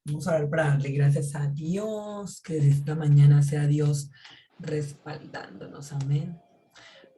Vamos a orar para darle gracias a Dios, que esta mañana sea Dios respaldándonos. Amén.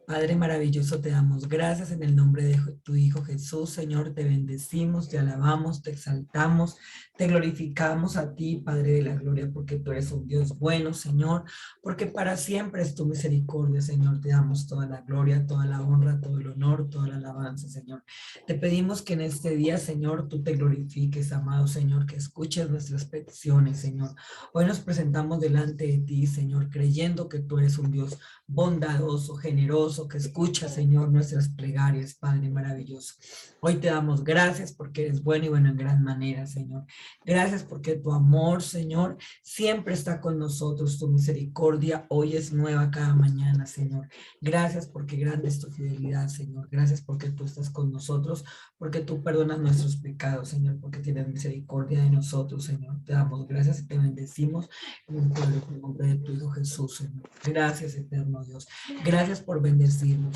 Padre maravilloso, te damos gracias en el nombre de tu Hijo Jesús. Señor, te bendecimos, te alabamos, te exaltamos, te glorificamos a ti, Padre de la gloria, porque tú eres un Dios bueno, Señor, porque para siempre es tu misericordia, Señor. Te damos toda la gloria, toda la honra, todo el honor, toda la alabanza, Señor. Te pedimos que en este día, Señor, tú te glorifiques, amado Señor, que escuches nuestras peticiones, Señor. Hoy nos presentamos delante de ti, Señor, creyendo que tú eres un Dios bondadoso, generoso, que escucha, Señor, nuestras plegarias, Padre maravilloso. Hoy te damos gracias porque eres bueno y bueno en gran manera, Señor. Gracias porque tu amor, Señor, siempre está con nosotros. Tu misericordia hoy es nueva cada mañana, Señor. Gracias porque grande es tu fidelidad, Señor. Gracias porque tú estás con nosotros, porque tú perdonas nuestros pecados, Señor, porque tienes misericordia de nosotros, Señor. Te damos gracias y te bendecimos en el poderoso nombre de tu Hijo Jesús, Señor. Gracias, eterno Dios. Gracias por bendecirnos.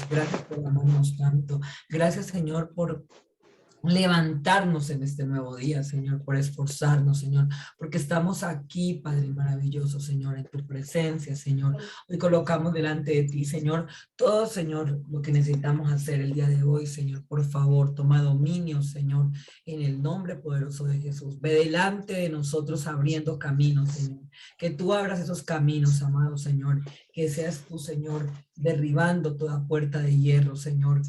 Gracias por amarnos tanto. Gracias, Señor, por levantarnos en este nuevo día, Señor, por esforzarnos, Señor, porque estamos aquí, Padre maravilloso, Señor, en tu presencia, Señor. Hoy colocamos delante de ti, Señor, todo, Señor, lo que necesitamos hacer el día de hoy, Señor. Por favor, toma dominio, Señor, en el nombre poderoso de Jesús. Ve delante de nosotros abriendo caminos, Señor. Que tú abras esos caminos, amado Señor. Que seas tú, Señor, derribando toda puerta de hierro, Señor,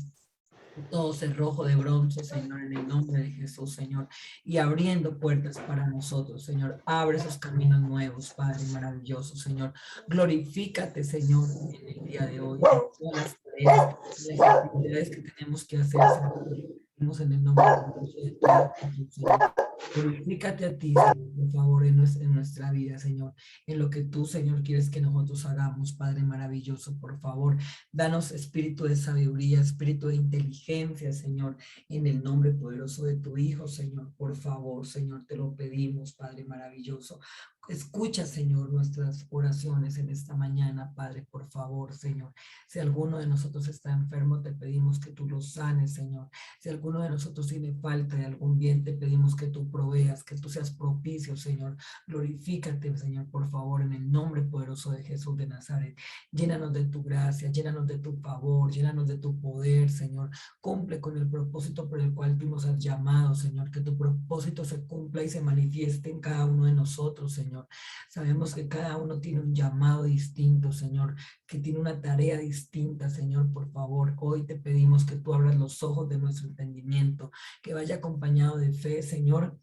todo cerrojo de bronce, Señor, en el nombre de Jesús, Señor, y abriendo puertas para nosotros, Señor. Abre esos caminos nuevos, Padre maravilloso, Señor. Glorifícate, Señor, en el día de hoy, en todas las tareas, en las actividades que tenemos que hacer, Señor. En el nombre de tu Hijo Jesús, Señor. Glorifícate a ti, Señor, por favor, en nuestra vida, Señor, en lo que tú, Señor, quieres que nosotros hagamos, Padre maravilloso, por favor. Danos espíritu de sabiduría, espíritu de inteligencia, Señor, en el nombre poderoso de tu Hijo, Señor. Por favor, Señor, te lo pedimos, Padre maravilloso. Escucha, Señor, nuestras oraciones en esta mañana, Padre, por favor, Señor. Si alguno de nosotros está enfermo, te pedimos que tú lo sanes, Señor. Si alguno de nosotros tiene falta de algún bien, te pedimos que tú proveas, que tú seas propicio, Señor. Glorifícate, Señor, por favor, en el nombre poderoso de Jesús de Nazaret. Llénanos de tu gracia, llénanos de tu favor, llénanos de tu poder, Señor. Cumple con el propósito por el cual tú nos has llamado, Señor. Que tu propósito se cumpla y se manifieste en cada uno de nosotros, Señor. Sabemos que cada uno tiene un llamado distinto, Señor, que tiene una tarea distinta, Señor. Por favor, hoy te pedimos que tú abras los ojos de nuestro entendimiento, que vaya acompañado de fe, Señor,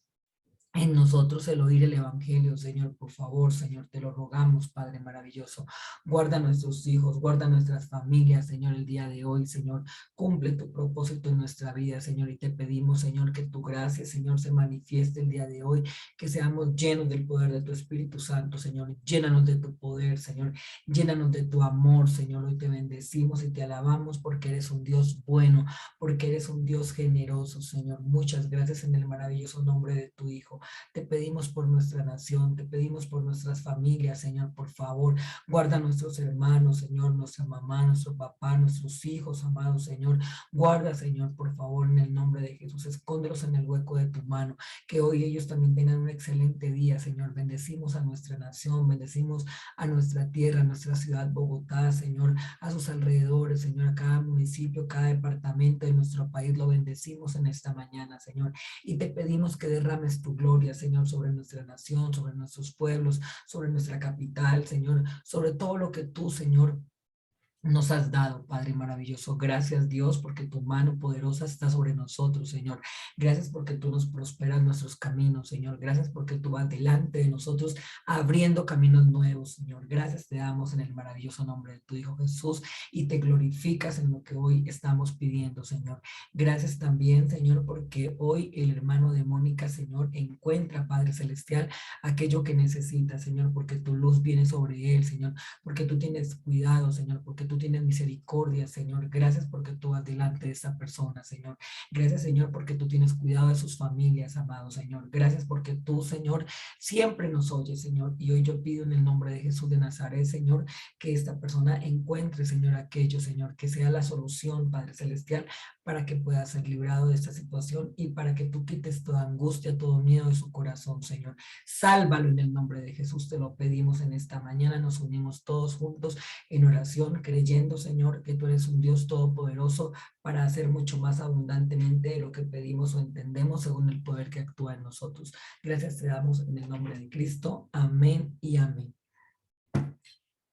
en nosotros el oír el evangelio, Señor, por favor, Señor, te lo rogamos, Padre maravilloso. Guarda a nuestros hijos, guarda a nuestras familias, Señor, el día de hoy, Señor. Cumple tu propósito en nuestra vida, Señor, y te pedimos, Señor, que tu gracia, Señor, se manifieste el día de hoy, que seamos llenos del poder de tu Espíritu Santo, Señor. Llénanos de tu poder, Señor. Llénanos de tu amor, Señor. Hoy te bendecimos y te alabamos porque eres un Dios bueno, porque eres un Dios generoso, Señor. Muchas gracias en el maravilloso nombre de tu Hijo. Te pedimos por nuestra nación, te pedimos por nuestras familias, Señor, por favor. Guarda a nuestros hermanos, Señor, nuestra mamá, nuestro papá, nuestros hijos, amados, Señor. Guarda, Señor, por favor, en el nombre de Jesús. Escóndelos en el hueco de tu mano. Que hoy ellos también tengan un excelente día, Señor. Bendecimos a nuestra nación, bendecimos a nuestra tierra, a nuestra ciudad Bogotá, Señor, a sus alrededores, Señor, a cada municipio, cada departamento de nuestro país. Lo bendecimos en esta mañana, Señor. Y te pedimos que derrames tu gloria, Señor, sobre nuestra nación, sobre nuestros pueblos, sobre nuestra capital, Señor, sobre todo lo que tú, Señor, nos has dado, Padre maravilloso. Gracias, Dios, porque tu mano poderosa está sobre nosotros, Señor. Gracias porque tú nos prosperas nuestros caminos, Señor. Gracias porque tú vas delante de nosotros abriendo caminos nuevos, Señor. Gracias te damos en el maravilloso nombre de tu Hijo Jesús y te glorificas en lo que hoy estamos pidiendo, Señor. Gracias también, Señor, porque hoy el hermano de Mónica, Señor, encuentra, Padre Celestial, aquello que necesita, Señor, porque tu luz viene sobre él, Señor, porque tú tienes cuidado, Señor, porque tú tienes misericordia, Señor. Gracias porque tú vas delante de esta persona, Señor. Gracias, Señor, porque tú tienes cuidado de sus familias, amado Señor. Gracias porque tú, Señor, siempre nos oyes, Señor. Y hoy yo pido en el nombre de Jesús de Nazaret, Señor, que esta persona encuentre, Señor, aquello, Señor, que sea la solución, Padre Celestial, para que pueda ser librado de esta situación y para que tú quites toda angustia, todo miedo de su corazón, Señor. Sálvalo en el nombre de Jesús, te lo pedimos en esta mañana. Nos unimos todos juntos en oración, creyendo, Señor, que tú eres un Dios todopoderoso para hacer mucho más abundantemente de lo que pedimos o entendemos según el poder que actúa en nosotros. Gracias te damos en el nombre de Cristo. Amén y amén.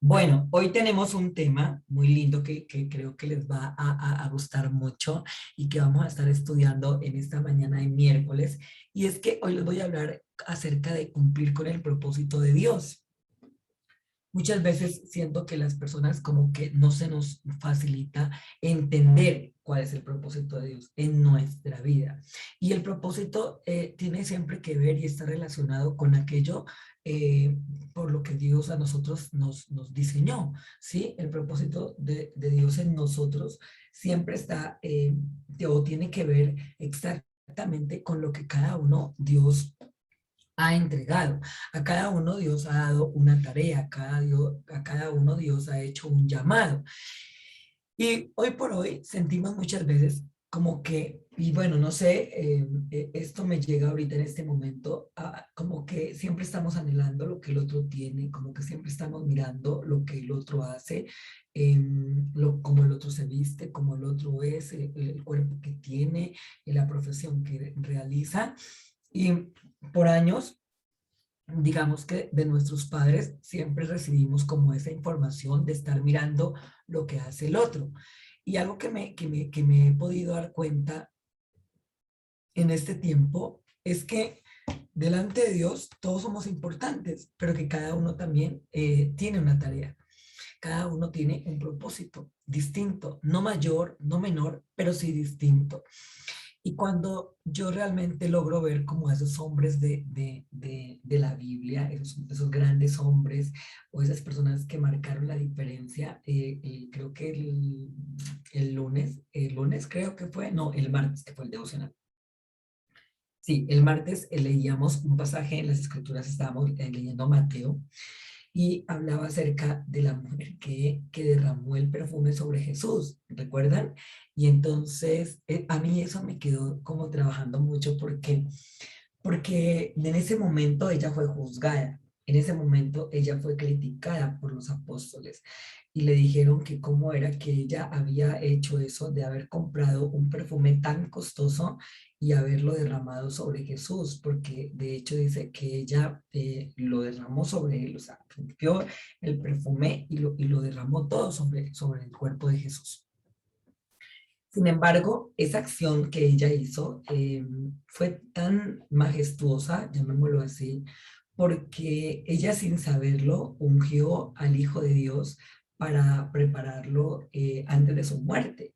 Bueno, hoy tenemos un tema muy lindo que creo que les va a gustar mucho y que vamos a estar estudiando en esta mañana de miércoles. Y es que hoy les voy a hablar acerca de cumplir con el propósito de Dios. Muchas veces siento que las personas como que no se nos facilita entender cuál es el propósito de Dios en nuestra vida. Y el propósito tiene siempre que ver y está relacionado con aquello eh, por lo que Dios a nosotros nos diseñó, ¿sí? El propósito de Dios en nosotros siempre está o tiene que ver exactamente con lo que cada uno Dios ha entregado. A cada uno Dios ha dado una tarea, a cada uno Dios ha hecho un llamado. Y hoy por hoy sentimos muchas veces como que, y bueno, no sé, esto me llega ahorita en este momento, como que siempre estamos anhelando lo que el otro tiene, como que siempre estamos mirando lo que el otro hace, cómo el otro se viste, cómo el otro es, el cuerpo que tiene, la profesión que realiza. Y por años digamos que de nuestros padres siempre recibimos como esa información de estar mirando lo que hace el otro. Y algo que me he podido dar cuenta en este tiempo es que delante de Dios todos somos importantes, pero que cada uno también tiene una tarea. Cada uno tiene un propósito distinto, no mayor, no menor, pero sí distinto. Y cuando yo realmente logro ver como a esos hombres de la Biblia, esos grandes hombres o esas personas que marcaron la diferencia, creo que el lunes creo que fue, no, el martes que fue el devocional. Sí, el martes leíamos un pasaje en las escrituras, estábamos leyendo Mateo y hablaba acerca de la mujer que derramó el perfume sobre Jesús, ¿recuerdan? Y entonces a mí eso me quedó como trabajando mucho porque en ese momento ella fue juzgada, en ese momento ella fue criticada por los apóstoles y le dijeron que cómo era que ella había hecho eso de haber comprado un perfume tan costoso y haberlo derramado sobre Jesús, porque de hecho dice que ella lo derramó sobre él, o sea, rompió el perfume y lo derramó todo sobre el cuerpo de Jesús. Sin embargo, esa acción que ella hizo fue tan majestuosa, llamémoslo así, porque ella sin saberlo ungió al Hijo de Dios para prepararlo antes de su muerte.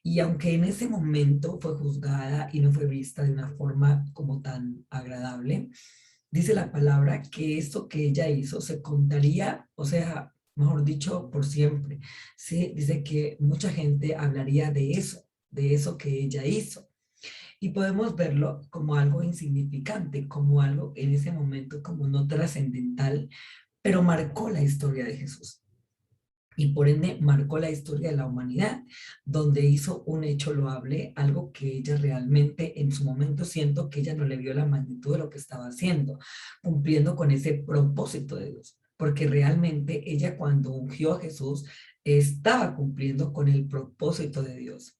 Y aunque en ese momento fue juzgada y no fue vista de una forma como tan agradable, dice la palabra que esto que ella hizo se contaría, o sea, mejor dicho, por siempre. Sí, dice que mucha gente hablaría de eso que ella hizo. Y podemos verlo como algo insignificante, como algo en ese momento como no trascendental, pero marcó la historia de Jesús y por ende marcó la historia de la humanidad, donde hizo un hecho loable, algo que ella realmente en su momento siento que ella no le vio la magnitud de lo que estaba haciendo, cumpliendo con ese propósito de Dios, porque realmente ella cuando ungió a Jesús estaba cumpliendo con el propósito de Dios.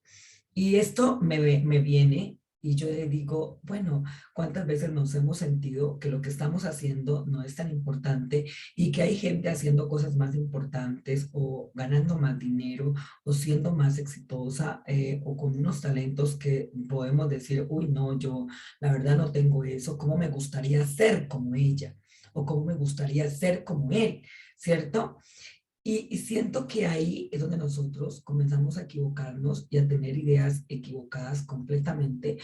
Y esto me viene y yo le digo, bueno, ¿cuántas veces nos hemos sentido que lo que estamos haciendo no es tan importante y que hay gente haciendo cosas más importantes o ganando más dinero o siendo más exitosa o con unos talentos que podemos decir, uy, no, yo la verdad no tengo eso, ¿cómo me gustaría ser como ella? O cómo me gustaría ser como él, ¿cierto? Y siento que ahí es donde nosotros comenzamos a equivocarnos y a tener ideas equivocadas completamente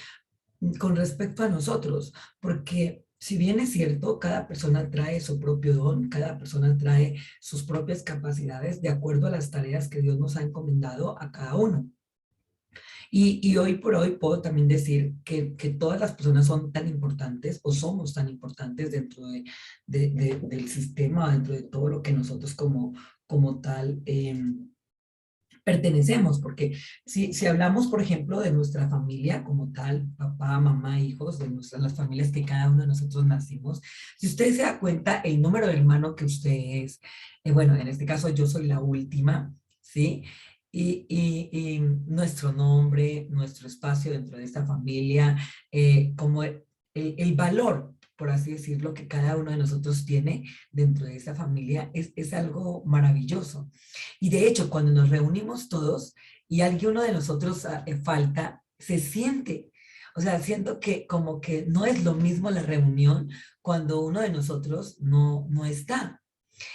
con respecto a nosotros, porque si bien es cierto, cada persona trae su propio don, cada persona trae sus propias capacidades de acuerdo a las tareas que Dios nos ha encomendado a cada uno. Y hoy por hoy puedo también decir que todas las personas son tan importantes o somos tan importantes dentro del sistema, dentro de todo lo que nosotros como tal pertenecemos, porque si hablamos, por ejemplo, de nuestra familia como tal, papá, mamá, hijos, de las familias que cada uno de nosotros nacimos, si usted se da cuenta, el número de hermano que usted es, bueno, en este caso yo soy la última, ¿sí? Y nuestro nombre, nuestro espacio dentro de esta familia, como el valor, por así decirlo, que cada uno de nosotros tiene dentro de esta familia, es algo maravilloso. Y de hecho, cuando nos reunimos todos y alguno de nosotros falta, se siente. O sea, siento que como que no es lo mismo la reunión cuando uno de nosotros no está.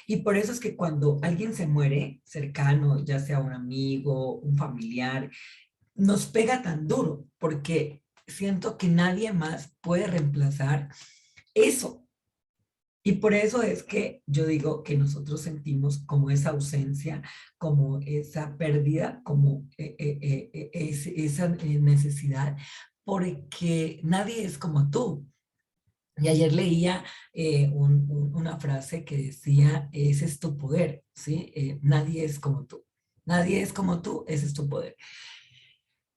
Y por eso es que cuando alguien se muere cercano, ya sea un amigo, un familiar, nos pega tan duro porque siento que nadie más puede reemplazar eso. Y por eso es que yo digo que nosotros sentimos como esa ausencia, como esa pérdida, como esa necesidad, porque nadie es como tú. Y ayer leía una frase que decía, ese es tu poder, ¿sí? Nadie es como tú. Nadie es como tú, ese es tu poder.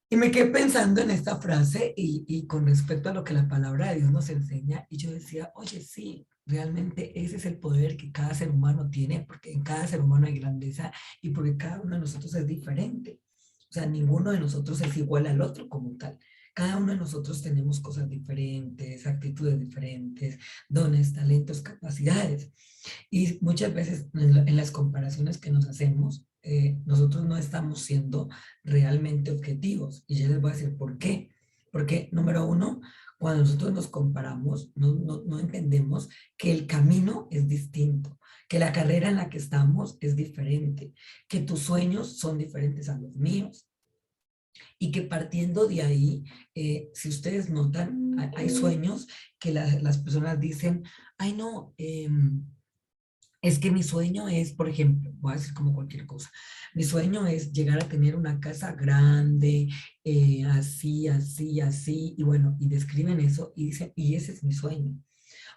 Y me quedé pensando en esta frase y con respecto a lo que la palabra de Dios nos enseña, y yo decía, oye, sí, realmente ese es el poder que cada ser humano tiene, porque en cada ser humano hay grandeza y porque cada uno de nosotros es diferente. O sea, ninguno de nosotros es igual al otro como tal. Cada uno de nosotros tenemos cosas diferentes, actitudes diferentes, dones, talentos, capacidades. Y muchas veces en las comparaciones que nos hacemos, nosotros no estamos siendo realmente objetivos. Y ya les voy a decir por qué. Porque, número uno, cuando nosotros nos comparamos, no entendemos que el camino es distinto, que la carrera en la que estamos es diferente, que tus sueños son diferentes a los míos. Y que partiendo de ahí, si ustedes notan, hay sueños que las personas dicen, ay no, es que mi sueño es, por ejemplo, voy a decir como cualquier cosa, mi sueño es llegar a tener una casa grande, así, así, así, y bueno, y describen eso y dicen, y ese es mi sueño.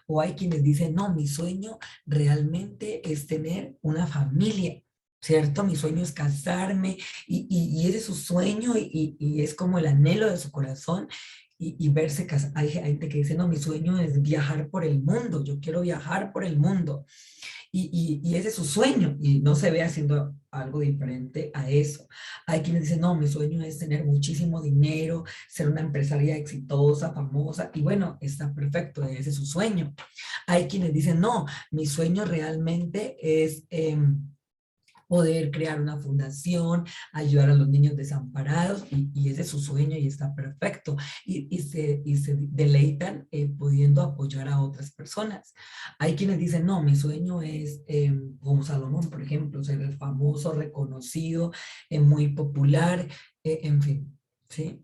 O hay quienes dicen, no, mi sueño realmente es tener una familia, ¿cierto? Mi sueño es casarme y ese es su sueño y es como el anhelo de su corazón y verse casado. Hay gente que dice, no, mi sueño es viajar por el mundo, yo quiero viajar por el mundo y ese es su sueño y no se ve haciendo algo diferente a eso. Hay quienes dicen, no, mi sueño es tener muchísimo dinero, ser una empresaria exitosa, famosa, y bueno, está perfecto, ese es su sueño. Hay quienes dicen, no, mi sueño realmente es poder crear una fundación, ayudar a los niños desamparados, y ese es su sueño y está perfecto. Y se deleitan pudiendo apoyar a otras personas. Hay quienes dicen, no, mi sueño es, como Salomón, por ejemplo, ser el famoso, reconocido, muy popular, en fin, ¿sí?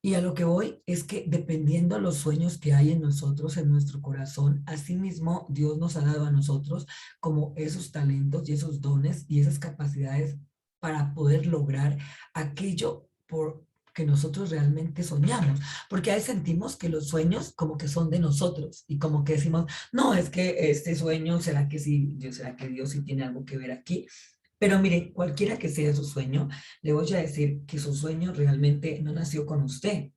Y a lo que voy es que dependiendo de los sueños que hay en nosotros, en nuestro corazón, asimismo Dios nos ha dado a nosotros como esos talentos y esos dones y esas capacidades para poder lograr aquello por que nosotros realmente soñamos, porque ahí sentimos que los sueños como que son de nosotros y como que decimos, no, es que este sueño, será que Dios sí tiene algo que ver aquí? Pero mire, cualquiera que sea su sueño, le voy a decir que su sueño realmente no nació con usted,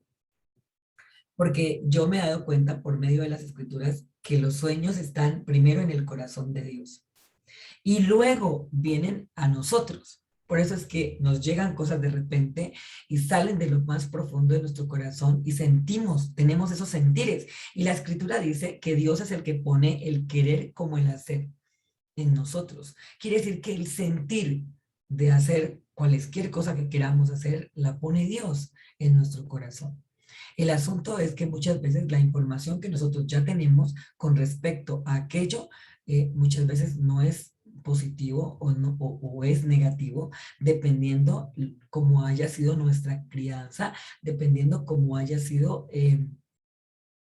porque yo me he dado cuenta por medio de las escrituras que los sueños están primero en el corazón de Dios y luego vienen a nosotros. Por eso es que nos llegan cosas de repente y salen de lo más profundo de nuestro corazón y sentimos, tenemos esos sentires. Y la escritura dice que Dios es el que pone el querer como el hacer en nosotros. Quiere decir que el sentir de hacer cualquier cosa que queramos hacer, la pone Dios en nuestro corazón. El asunto es que muchas veces la información que nosotros ya tenemos con respecto a aquello, muchas veces no es positivo o, no, o es negativo, dependiendo cómo haya sido nuestra crianza, dependiendo cómo haya sido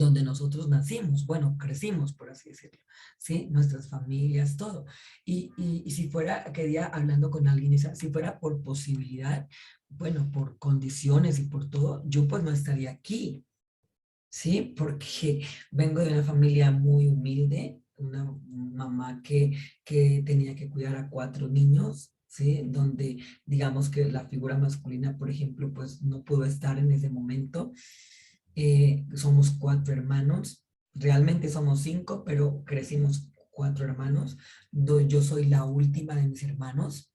donde nosotros nacimos, bueno, crecimos, por así decirlo, ¿sí? Nuestras familias, todo. Y si fuera, quería hablando con alguien, si fuera por posibilidad, bueno, por condiciones y por todo, yo pues no estaría aquí, ¿sí? Porque vengo de una familia muy humilde, una mamá que tenía que cuidar a 4 niños, ¿sí? Donde digamos que la figura masculina, por ejemplo, pues no pudo estar en ese momento. Somos 4 hermanos, realmente somos 5, pero crecimos 4 hermanos. Yo soy la última de mis hermanos.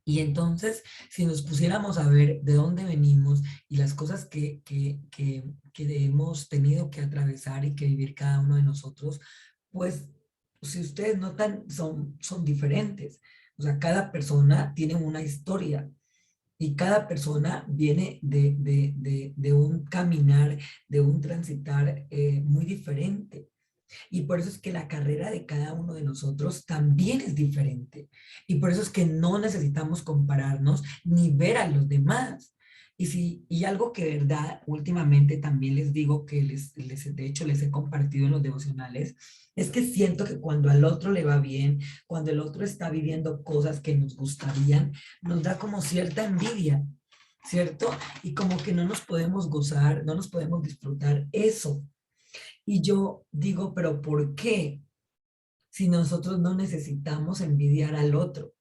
Y entonces, si nos pusiéramos a ver de dónde venimos y las cosas que hemos tenido que atravesar y que vivir cada uno de nosotros, pues si ustedes notan, son diferentes. O sea, cada persona tiene una historia y cada persona viene de un caminar, de un transitar muy diferente. Y por eso es que la carrera de cada uno de nosotros también es diferente. Y por eso es que no necesitamos compararnos ni ver a los demás. Y algo que de verdad últimamente también les digo que de hecho les he compartido en los devocionales, es que siento que cuando al otro le va bien, cuando el otro está viviendo cosas que nos gustarían, nos da como cierta envidia, ¿cierto? Y como que no nos podemos gozar, no nos podemos disfrutar eso. Y yo digo, pero ¿por qué? Si nosotros no necesitamos envidiar al otro.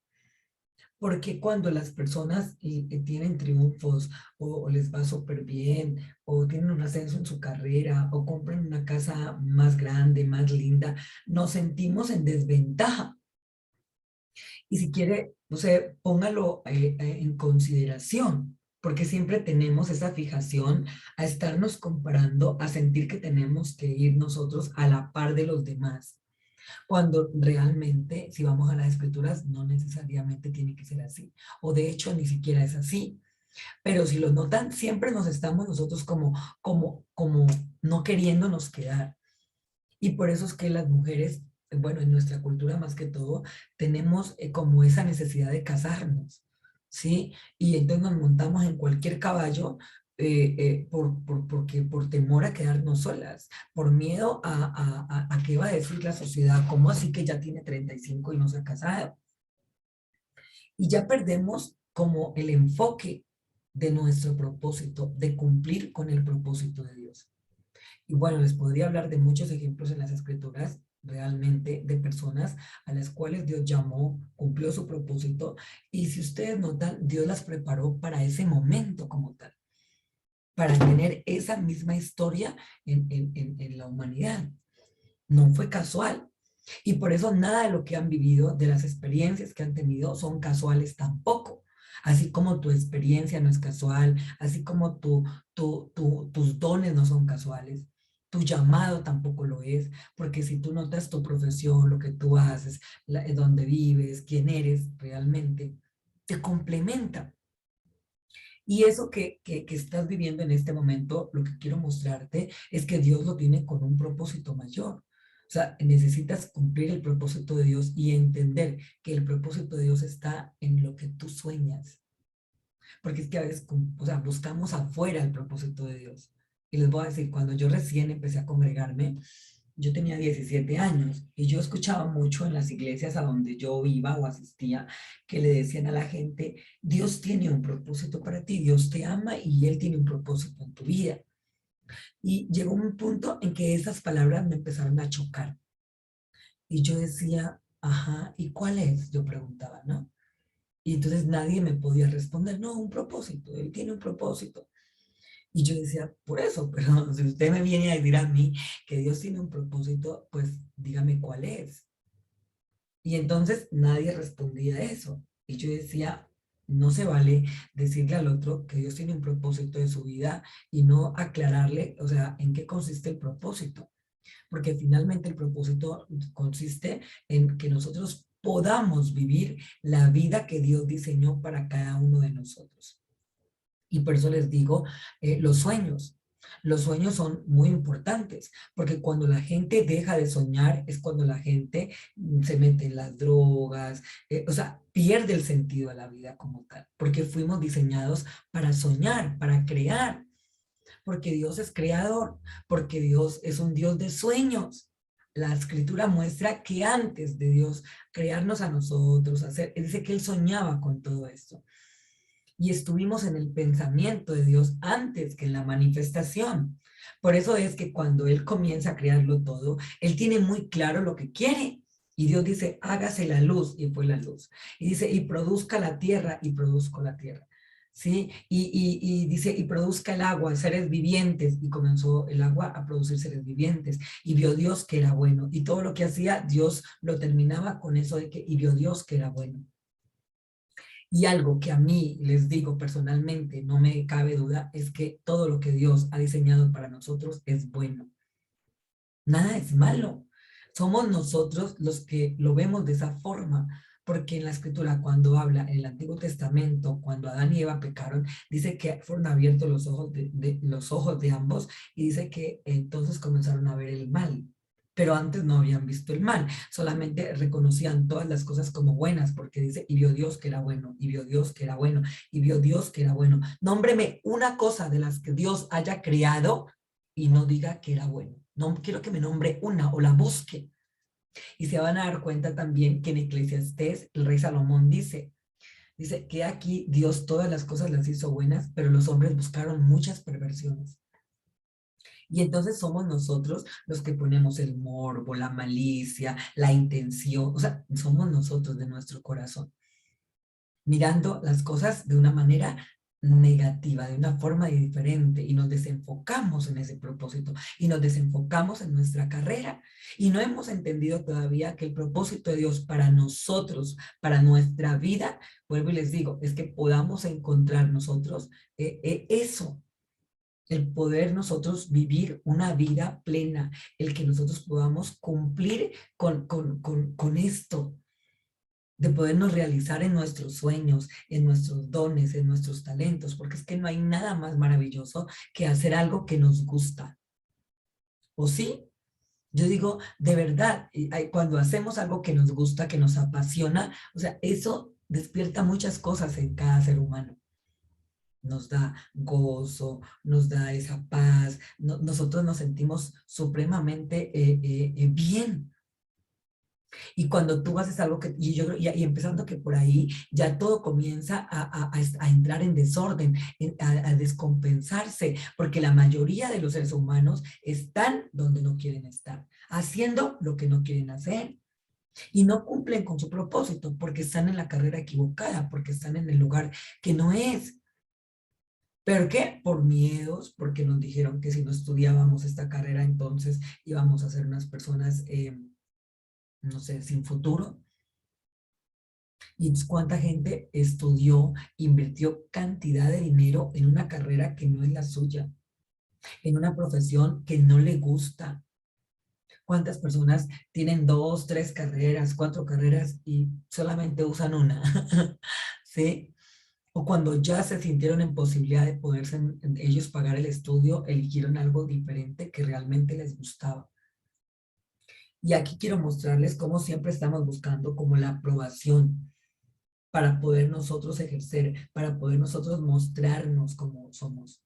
Porque cuando las personas tienen triunfos o les va súper bien o tienen un ascenso en su carrera o compran una casa más grande, más linda, nos sentimos en desventaja? Y si quiere, no sé, póngalo en consideración, porque siempre tenemos esa fijación a estarnos comparando, a sentir que tenemos que ir nosotros a la par de los demás, cuando realmente, si vamos a las escrituras, no necesariamente tiene que ser así, o de hecho ni siquiera es así. Pero si lo notan, siempre nos estamos nosotros como no queriéndonos quedar. Y por eso es que las mujeres, bueno, en nuestra cultura más que todo, tenemos como esa necesidad de casarnos, ¿sí? Y entonces nos montamos en cualquier caballo porque por temor a quedarnos solas, por miedo a qué va a decir la sociedad, cómo así que ya tiene 35 y no se ha casado. Y ya perdemos como el enfoque de nuestro propósito, de cumplir con el propósito de Dios. Y bueno, les podría hablar de muchos ejemplos en las escrituras, realmente, de personas a las cuales Dios llamó, cumplió su propósito, y si ustedes notan, Dios las preparó para ese momento como tal, para tener esa misma historia en la humanidad. No fue casual. Y por eso nada de lo que han vivido, de las experiencias que han tenido, son casuales tampoco. Así como tu experiencia no es casual, así como tus dones no son casuales, tu llamado tampoco lo es, porque si tú notas tu profesión, lo que tú haces, dónde vives, quién eres realmente, te complementa. Y eso que estás viviendo en este momento, lo que quiero mostrarte es que Dios lo tiene con un propósito mayor. O sea, necesitas cumplir el propósito de Dios y entender que el propósito de Dios está en lo que tú sueñas. Porque es que a veces, o sea, buscamos afuera el propósito de Dios. Y les voy a decir, cuando yo recién empecé a congregarme, yo tenía 17 años y yo escuchaba mucho en las iglesias a donde yo iba o asistía que le decían a la gente, Dios tiene un propósito para ti, Dios te ama y Él tiene un propósito en tu vida. Y llegó un punto en que esas palabras me empezaron a chocar. Y yo decía, ajá, ¿y cuál es? Yo preguntaba, ¿no? Y entonces nadie me podía responder, no, un propósito, Él tiene un propósito. Y yo decía, por eso, pero si usted me viene a decir a mí que Dios tiene un propósito, pues dígame cuál es. Y entonces nadie respondía a eso. Y yo decía, no se vale decirle al otro que Dios tiene un propósito de su vida y no aclararle, o sea, en qué consiste el propósito. Porque finalmente el propósito consiste en que nosotros podamos vivir la vida que Dios diseñó para cada uno de nosotros. Y por eso les digo, los sueños. Los sueños son muy importantes, porque cuando la gente deja de soñar es cuando la gente se mete en las drogas, o sea, pierde el sentido a la vida como tal, porque fuimos diseñados para soñar, para crear. porque Dios es creador, porque Dios es un Dios de sueños. La escritura muestra que antes de Dios crearnos a nosotros, dice que Él soñaba con todo esto. Y estuvimos en el pensamiento de Dios antes que en la manifestación. Por eso es que cuando Él comienza a crearlo todo, Él tiene muy claro lo que quiere. Y Dios dice, hágase la luz, y fue la luz. Y dice, y produzca la tierra, y produzco la tierra. ¿Sí? Y dice, y produzca el agua, seres vivientes, y comenzó el agua a producir seres vivientes, y vio Dios que era bueno, y todo lo que hacía, Dios lo terminaba con eso de que, y vio Dios que era bueno. Y algo que a mí, les digo personalmente, no me cabe duda, es que todo lo que Dios ha diseñado para nosotros es bueno. Nada es malo. Somos nosotros los que lo vemos de esa forma, porque en la escritura cuando habla en el Antiguo Testamento, cuando Adán y Eva pecaron, dice que fueron abiertos los ojos los ojos de ambos y dice que entonces comenzaron a ver el mal. Pero antes no habían visto el mal, solamente reconocían todas las cosas como buenas, porque dice, y vio Dios que era bueno, y vio Dios que era bueno, y vio Dios que era bueno. Nómbreme una cosa de las que Dios haya creado y no diga que era bueno. No quiero que me nombre una o la busque. Y se van a dar cuenta también que en Eclesiastés el rey Salomón dice que aquí Dios todas las cosas las hizo buenas, pero los hombres buscaron muchas perversiones. Y entonces somos nosotros los que ponemos el morbo, la malicia, la intención, o sea, somos nosotros de nuestro corazón, mirando las cosas de una manera negativa, de una forma diferente, y nos desenfocamos en ese propósito, y nos desenfocamos en nuestra carrera, y no hemos entendido todavía que el propósito de Dios para nosotros, para nuestra vida, vuelvo y les digo, es que podamos encontrar nosotros eso, el poder nosotros vivir una vida plena, el que nosotros podamos cumplir con esto, de podernos realizar en nuestros sueños, en nuestros dones, en nuestros talentos, porque es que no hay nada más maravilloso que hacer algo que nos gusta. ¿O sí? Yo digo, de verdad, cuando hacemos algo que nos gusta, que nos apasiona, o sea, eso despierta muchas cosas en cada ser humano. Nos da gozo, nos da esa paz, nosotros nos sentimos supremamente bien. Y cuando tú haces algo que, y yo creo, y empezando que por ahí, ya todo comienza a entrar en desorden, a descompensarse, porque la mayoría de los seres humanos están donde no quieren estar, haciendo lo que no quieren hacer. Y no cumplen con su propósito porque están en la carrera equivocada, porque están en el lugar que no es. ¿Pero qué? Por miedos, porque nos dijeron que si no estudiábamos esta carrera, entonces íbamos a ser unas personas, no sé, sin futuro. Y entonces, ¿cuánta gente estudió, invirtió cantidad de dinero en una carrera que no es la suya, en una profesión que no le gusta? ¿Cuántas personas tienen 2, 3 carreras, 4 carreras y solamente usan una? ¿Sí? O cuando ya se sintieron en posibilidad de poderse ellos pagar el estudio, eligieron algo diferente que realmente les gustaba. Y aquí quiero mostrarles cómo siempre estamos buscando como la aprobación para poder nosotros ejercer, para poder nosotros mostrarnos como somos.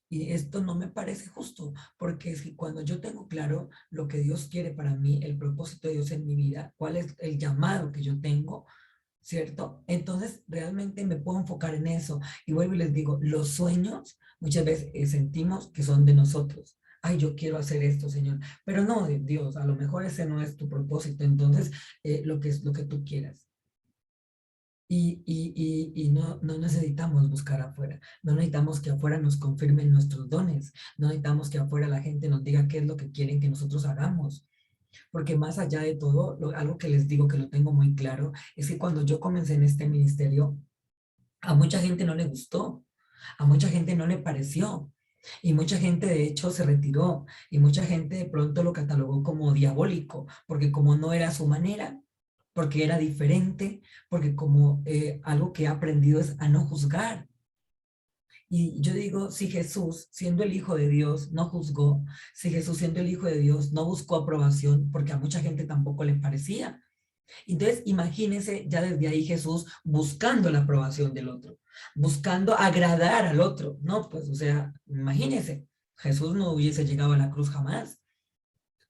Y esto no me parece justo, porque si cuando yo tengo claro lo que Dios quiere para mí, el propósito de Dios en mi vida, cuál es el llamado que yo tengo, ¿cierto? Entonces realmente me puedo enfocar en eso. Y vuelvo y les digo, los sueños muchas veces sentimos que son de nosotros. Ay, yo quiero hacer esto, Señor, pero no de Dios, a lo mejor ese no es tu propósito, entonces lo que es lo que tú quieras. Y no necesitamos buscar afuera, no necesitamos que afuera nos confirmen nuestros dones, no necesitamos que afuera la gente nos diga qué es lo que quieren que nosotros hagamos, porque más allá de todo, algo que les digo que lo tengo muy claro, es que cuando yo comencé en este ministerio, a mucha gente no le gustó, a mucha gente no le pareció, y mucha gente de hecho se retiró, y mucha gente de pronto lo catalogó como diabólico, porque como no era su manera, porque era diferente, porque como algo que he aprendido es a no juzgar. Y yo digo, si Jesús, siendo el Hijo de Dios, no juzgó, si Jesús, siendo el Hijo de Dios, no buscó aprobación, porque a mucha gente tampoco le parecía. Entonces, imagínense ya desde ahí Jesús buscando la aprobación del otro, buscando agradar al otro. No, pues, o sea, imagínense, Jesús no hubiese llegado a la cruz jamás.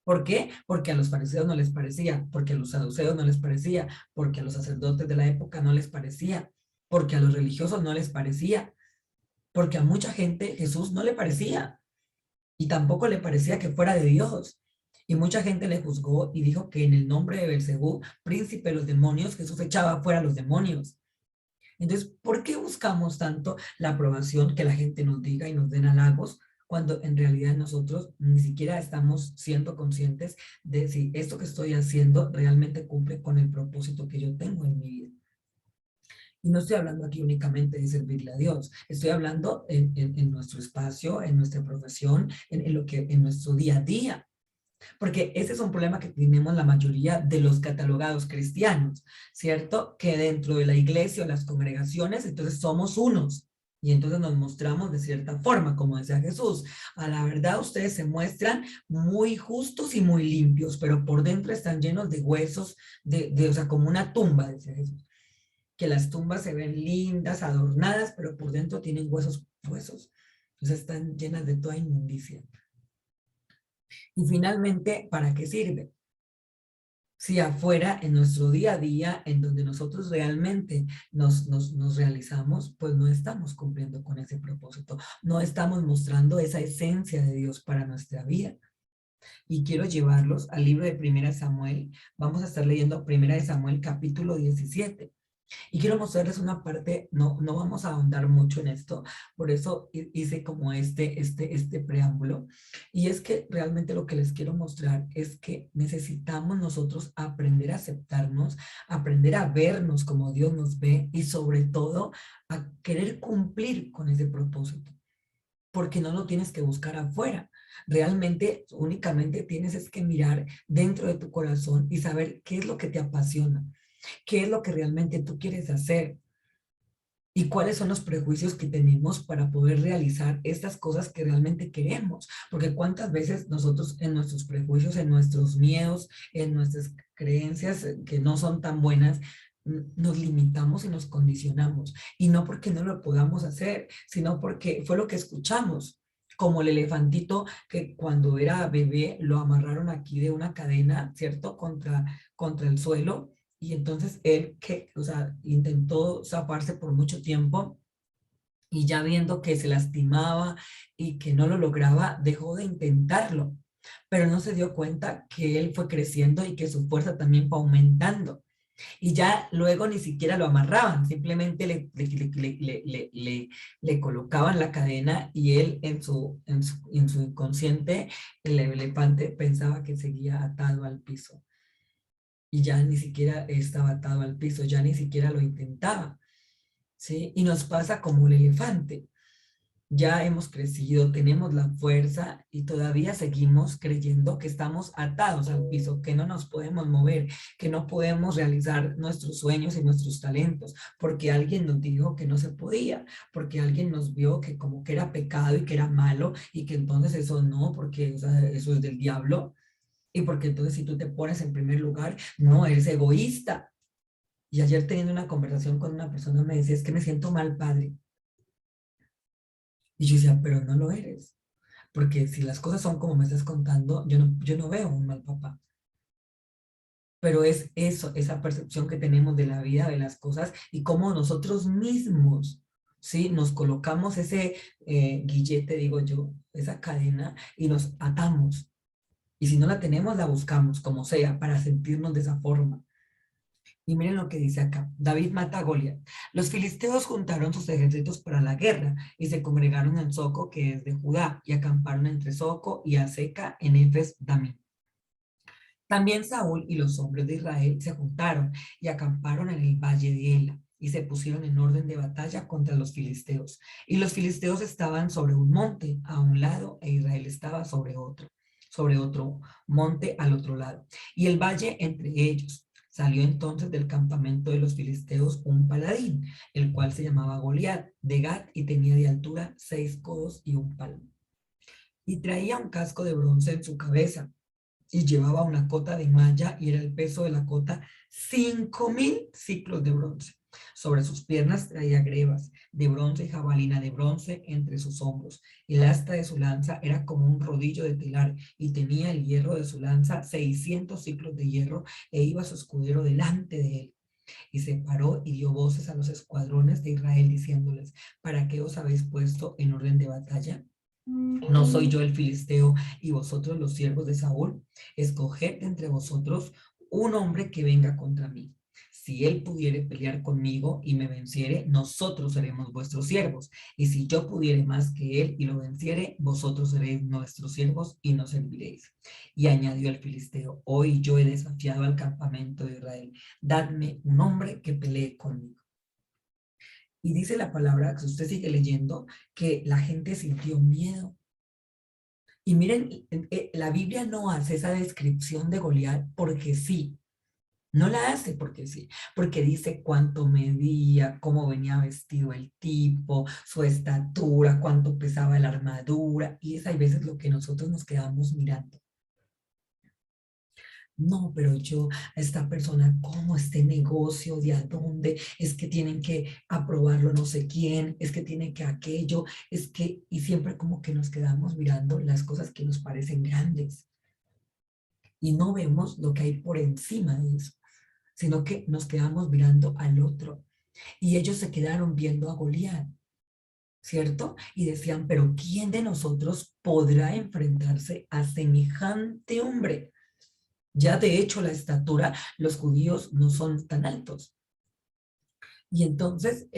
¿Por qué? Porque a los fariseos no les parecía, porque a los saduceos no les parecía, porque a los sacerdotes de la época no les parecía, porque a los religiosos no les parecía, porque a mucha gente Jesús no le parecía y tampoco le parecía que fuera de Dios. Y mucha gente le juzgó y dijo que en el nombre de Belcebú, príncipe de los demonios, Jesús echaba fuera a los demonios. Entonces, ¿por qué buscamos tanto la aprobación, que la gente nos diga y nos den halagos, cuando en realidad nosotros ni siquiera estamos siendo conscientes de si esto que estoy haciendo realmente cumple con el propósito que yo tengo en mi vida? Y no estoy hablando aquí únicamente de servirle a Dios, estoy hablando en nuestro espacio, en nuestra profesión, lo que, en nuestro día a día. Porque ese es un problema que tenemos la mayoría de los catalogados cristianos, ¿cierto? Que dentro de la iglesia o las congregaciones, entonces somos unos. Y entonces nos mostramos de cierta forma, como decía Jesús. A la verdad, ustedes se muestran muy justos y muy limpios, pero por dentro están llenos de huesos, o sea, como una tumba, decía Jesús. Que las tumbas se ven lindas, adornadas, pero por dentro tienen huesos, huesos. Entonces están llenas de toda inmundicia. Y finalmente, ¿para qué sirve? Si afuera, en nuestro día a día, en donde nosotros realmente nos realizamos, pues no estamos cumpliendo con ese propósito, no estamos mostrando esa esencia de Dios para nuestra vida. Y quiero llevarlos al libro de Primera Samuel. Vamos a estar leyendo Primera de Samuel capítulo 17. Y quiero mostrarles una parte, no vamos a ahondar mucho en esto, por eso hice como este preámbulo. Y es que realmente lo que les quiero mostrar es que necesitamos nosotros aprender a aceptarnos, aprender a vernos como Dios nos ve y sobre todo a querer cumplir con ese propósito, porque no lo tienes que buscar afuera. Realmente únicamente tienes es que mirar dentro de tu corazón y saber qué es lo que te apasiona, qué es lo que realmente tú quieres hacer y cuáles son los prejuicios que tenemos para poder realizar estas cosas que realmente queremos. Porque cuántas veces nosotros en nuestros prejuicios, en nuestros miedos, en nuestras creencias que no son tan buenas, nos limitamos y nos condicionamos. Y no porque no lo podamos hacer, sino porque fue lo que escuchamos. Como el elefantito que cuando era bebé lo amarraron aquí de una cadena, ¿cierto? Contra el suelo, y entonces él, o sea, intentó zafarse por mucho tiempo y ya viendo que se lastimaba y que no lo lograba, dejó de intentarlo. Pero no se dio cuenta que él fue creciendo y que su fuerza también fue aumentando. Y ya luego ni siquiera lo amarraban, simplemente le colocaban la cadena y él en su inconsciente, el elefante pensaba que seguía atado al piso y ya ni siquiera estaba atado al piso, ya ni siquiera lo intentaba, ¿sí? Y nos pasa como el elefante. Ya hemos crecido, tenemos la fuerza y todavía seguimos creyendo que estamos atados al piso, que no nos podemos mover, que no podemos realizar nuestros sueños y nuestros talentos, porque alguien nos dijo que no se podía, porque alguien nos vio que como que era pecado y que era malo y que entonces eso no, porque o sea, eso es del diablo. Y porque entonces si tú te pones en primer lugar, no, eres egoísta. Y ayer teniendo una conversación con una persona me decía, es que me siento mal, padre. Y yo decía, pero no lo eres. Porque si las cosas son como me estás contando, yo no veo un mal papá. Pero es eso, esa percepción que tenemos de la vida, de las cosas y cómo nosotros mismos, ¿sí? Nos colocamos ese guillete, digo yo, esa cadena y nos atamos. Y si no la tenemos, la buscamos, como sea, para sentirnos de esa forma. Y miren lo que dice acá. David mata a Goliat. Los filisteos juntaron sus ejércitos para la guerra y se congregaron en Soco, que es de Judá, y acamparon entre Soco y Aseca en Efes Damim. También Saúl y los hombres de Israel se juntaron y acamparon en el valle de Ela y se pusieron en orden de batalla contra los filisteos. Y los filisteos estaban sobre un monte a un lado e Israel estaba sobre otro monte al otro lado. Y el valle entre ellos. Salió entonces del campamento de los filisteos un paladín, el cual se llamaba Goliat, de Gat, y tenía de altura 6 codos y un palmo. Y traía un casco de bronce en su cabeza y llevaba una cota de malla y era el peso de la cota 5.000 ciclos de bronce. Sobre sus piernas traía grebas de bronce y jabalina de bronce entre sus hombros. El asta de su lanza era como un rodillo de telar y tenía el hierro de su lanza 600 ciclos de hierro e iba su escudero delante de él. Y se paró y dio voces a los escuadrones de Israel diciéndoles, ¿para qué os habéis puesto en orden de batalla? ¿No soy yo el filisteo y vosotros los siervos de Saúl? Escoged entre vosotros un hombre que venga contra mí. Si él pudiere pelear conmigo y me venciere, nosotros seremos vuestros siervos. Y si yo pudiere más que él y lo venciere, vosotros seréis nuestros siervos y nos serviréis. Y añadió el filisteo, hoy yo he desafiado al campamento de Israel. Dadme un hombre que pelee conmigo. Y dice la palabra, que usted sigue leyendo, que la gente sintió miedo. Y miren, la Biblia no hace esa descripción de Goliat porque sí, no la hace porque sí, porque dice cuánto medía, cómo venía vestido el tipo, su estatura, cuánto pesaba la armadura, y es a veces lo que nosotros nos quedamos mirando. No, pero yo, a esta persona, ¿cómo este negocio? ¿De a dónde? Es que tienen que aprobarlo no sé quién, es que tienen que aquello, es que, y siempre como que nos quedamos mirando las cosas que nos parecen grandes y no vemos lo que hay por encima de eso, sino que nos quedamos mirando al otro. Y ellos se quedaron viendo a Goliat, ¿cierto? Y decían, pero ¿quién de nosotros podrá enfrentarse a semejante hombre? Ya de hecho la estatura, los judíos no son tan altos. Y entonces,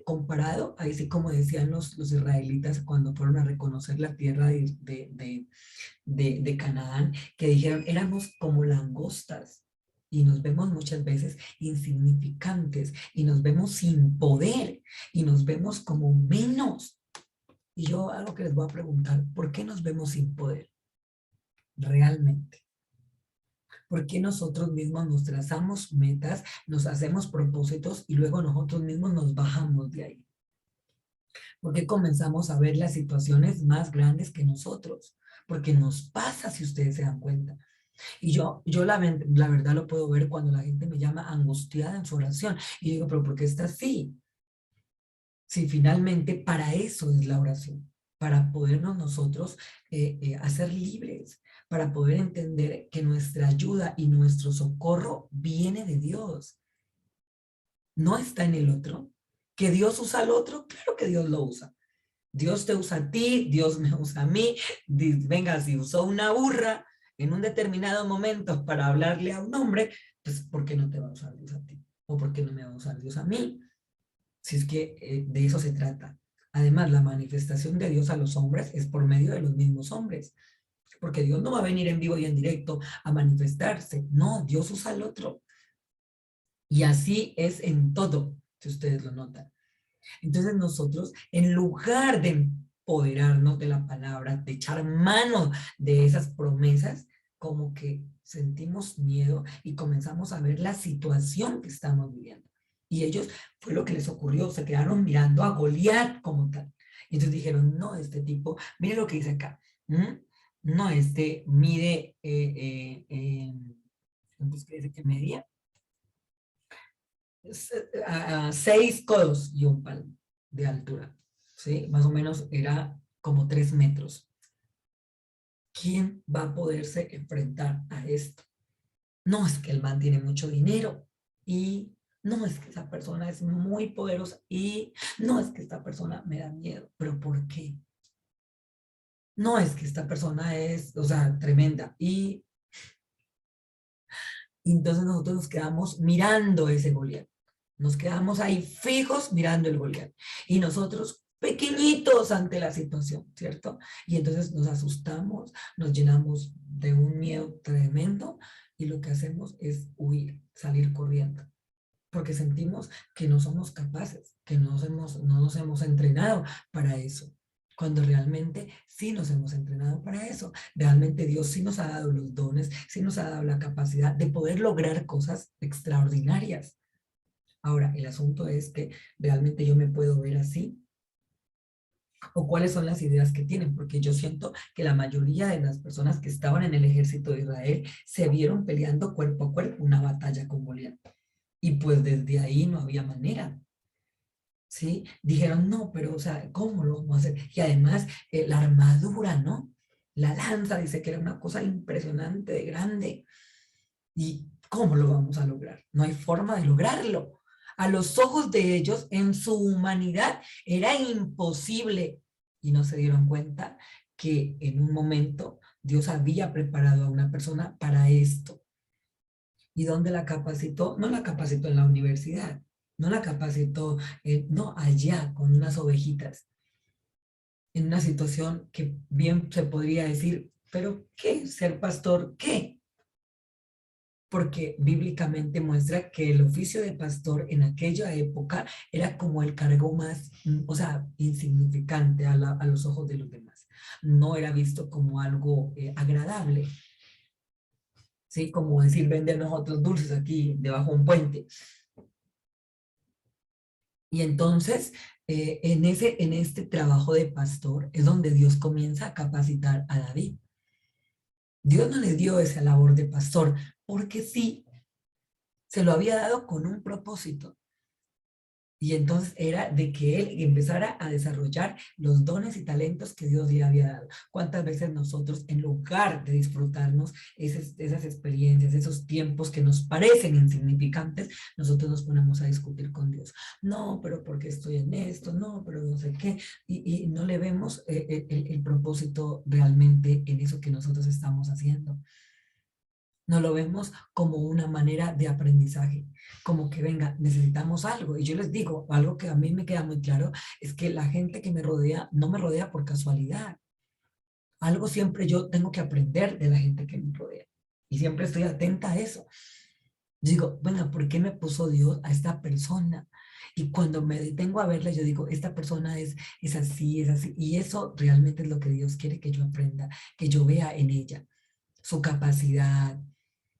comparado, ahí sí como decían los israelitas cuando fueron a reconocer la tierra de Canaán, que dijeron, éramos como langostas y nos vemos muchas veces insignificantes y nos vemos sin poder y nos vemos como menos. Y yo algo que les voy a preguntar, ¿por qué nos vemos sin poder realmente? ¿Por qué nosotros mismos nos trazamos metas, nos hacemos propósitos y luego nosotros mismos nos bajamos de ahí? ¿Por qué comenzamos a ver las situaciones más grandes que nosotros? Porque nos pasa, si ustedes se dan cuenta. Y yo la verdad lo puedo ver cuando la gente me llama angustiada en su oración. Y digo, pero ¿por qué está así? Si finalmente para eso es la oración, para podernos nosotros hacer libres, para poder entender que nuestra ayuda y nuestro socorro viene de Dios. No está en el otro. ¿Que Dios usa al otro? Claro que Dios lo usa. Dios te usa a ti, Dios me usa a mí. Venga, si usó una burra en un determinado momento para hablarle a un hombre, pues ¿por qué no te va a usar Dios a ti? ¿O por qué no me va a usar Dios a mí? Si es que de eso se trata. Además, la manifestación de Dios a los hombres es por medio de los mismos hombres, porque Dios no va a venir en vivo y en directo a manifestarse. No, Dios usa al otro. Y así es en todo, si ustedes lo notan. Entonces nosotros, en lugar de empoderarnos de la palabra, de echar mano de esas promesas, como que sentimos miedo y comenzamos a ver la situación que estamos viviendo. Y ellos, fue lo que les ocurrió, se quedaron mirando a Goliat como tal. Y entonces dijeron, no, este tipo, mire lo que dice acá, no, mide, ¿cuánto es que dice que medía? 6 codos y un palmo de altura, ¿sí? Más o menos era como 3 metros. ¿Quién va a poderse enfrentar a esto? No es que el man tiene mucho dinero y no es que esa persona es muy poderosa y no es que esta persona me da miedo, pero ¿por qué? No es que esta persona es, o sea, tremenda y entonces nosotros nos quedamos mirando ese Goliat. Nos quedamos ahí fijos mirando el Goliat. Y nosotros pequeñitos ante la situación, ¿cierto? Y entonces nos asustamos, nos llenamos de un miedo tremendo y lo que hacemos es huir, salir corriendo. Porque sentimos que no somos capaces, que no nos hemos entrenado para eso. Cuando realmente sí nos hemos entrenado para eso. Realmente Dios sí nos ha dado los dones, sí nos ha dado la capacidad de poder lograr cosas extraordinarias. Ahora, el asunto es que realmente yo me puedo ver así, o cuáles son las ideas que tienen, porque yo siento que la mayoría de las personas que estaban en el ejército de Israel se vieron peleando cuerpo a cuerpo una batalla con Goliat. Y pues desde ahí no había manera, ¿sí? Dijeron, no, pero, o sea, ¿cómo lo vamos a hacer? Y además, la armadura, ¿no? La lanza, dice que era una cosa impresionante, de grande. ¿Y cómo lo vamos a lograr? No hay forma de lograrlo. A los ojos de ellos, en su humanidad, era imposible. Y no se dieron cuenta que en un momento Dios había preparado a una persona para esto. ¿Y dónde la capacitó? No la capacitó en la universidad, no la capacitó, no allá con unas ovejitas, en una situación que bien se podría decir, pero ¿qué? ¿Ser pastor qué? Porque bíblicamente muestra que el oficio de pastor en aquella época era como el cargo más, o sea, insignificante a los ojos de los demás. No era visto como algo agradable, ¿sí? Como decir, vende nosotros dulces aquí debajo de un puente. Y entonces, en este trabajo de pastor es donde Dios comienza a capacitar a David. Dios no le dio esa labor de pastor, porque sí, se lo había dado con un propósito. Y entonces era de que él empezara a desarrollar los dones y talentos que Dios le había dado. ¿Cuántas veces nosotros, en lugar de disfrutarnos esas experiencias, esos tiempos que nos parecen insignificantes, nosotros nos ponemos a discutir con Dios? No, pero ¿por qué estoy en esto? No, pero no sé qué. Y no le vemos el propósito realmente en eso que nosotros estamos haciendo. No lo vemos como una manera de aprendizaje, como que venga, necesitamos algo. Y yo les digo, algo que a mí me queda muy claro, es que la gente que me rodea no me rodea por casualidad. Algo siempre yo tengo que aprender de la gente que me rodea. Y siempre estoy atenta a eso. Digo, bueno, ¿por qué me puso Dios a esta persona? Y cuando me detengo a verla, yo digo, esta persona es así, es así. Y eso realmente es lo que Dios quiere que yo aprenda, que yo vea en ella su capacidad,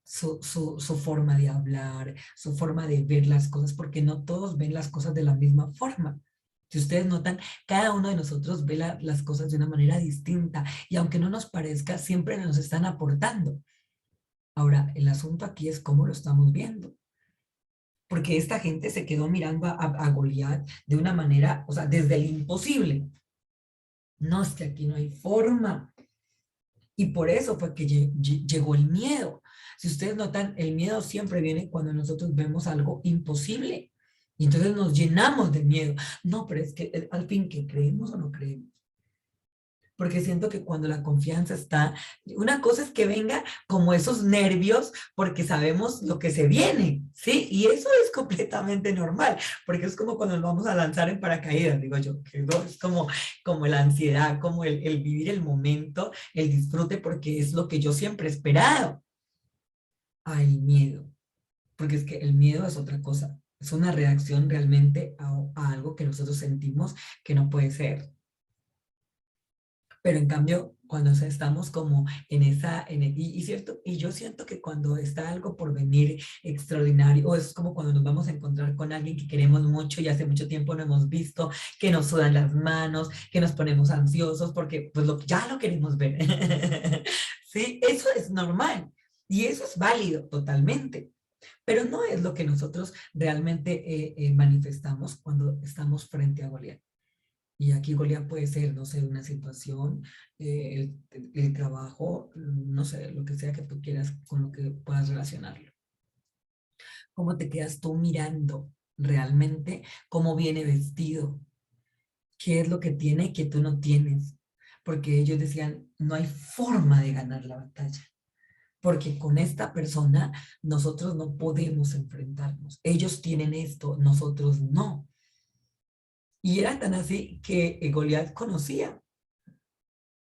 su forma de hablar, su forma de ver las cosas, porque no todos ven las cosas de la misma forma. Si ustedes notan, cada uno de nosotros ve las cosas de una manera distinta y aunque no nos parezca, siempre nos están aportando. Ahora, el asunto aquí es cómo lo estamos viendo, porque esta gente se quedó mirando a Goliat de una manera, o sea, desde el imposible. No, es que aquí no hay forma. Y por eso fue que llegó el miedo. Si ustedes notan, el miedo siempre viene cuando nosotros vemos algo imposible. Y entonces nos llenamos de miedo. No, pero es que al fin, ¿qué creemos o no creemos? Porque siento que cuando la confianza está, una cosa es que venga como esos nervios porque sabemos lo que se viene, ¿sí? Y eso es completamente normal, porque es como cuando nos vamos a lanzar en paracaídas, digo yo, que no, es como la ansiedad, como el vivir el momento, el disfrute, porque es lo que yo siempre he esperado. Ay, miedo, porque es que el miedo es otra cosa, es una reacción realmente a algo que nosotros sentimos que no puede ser. Pero en cambio, cuando estamos como en esa, y cierto, y yo siento que cuando está algo por venir extraordinario, o es como cuando nos vamos a encontrar con alguien que queremos mucho y hace mucho tiempo no hemos visto, que nos sudan las manos, que nos ponemos ansiosos porque pues ya lo queremos ver. Sí, eso es normal y eso es válido totalmente. Pero no es lo que nosotros realmente manifestamos cuando estamos frente a Goliat. Y aquí Goliat puede ser, no sé, una situación, el trabajo, no sé, lo que sea que tú quieras con lo que puedas relacionarlo. ¿Cómo te quedas tú mirando realmente cómo viene vestido? ¿Qué es lo que tiene que tú no tienes? Porque ellos decían, no hay forma de ganar la batalla. Porque con esta persona nosotros no podemos enfrentarnos. Ellos tienen esto, nosotros no. Y era tan así que Goliat conocía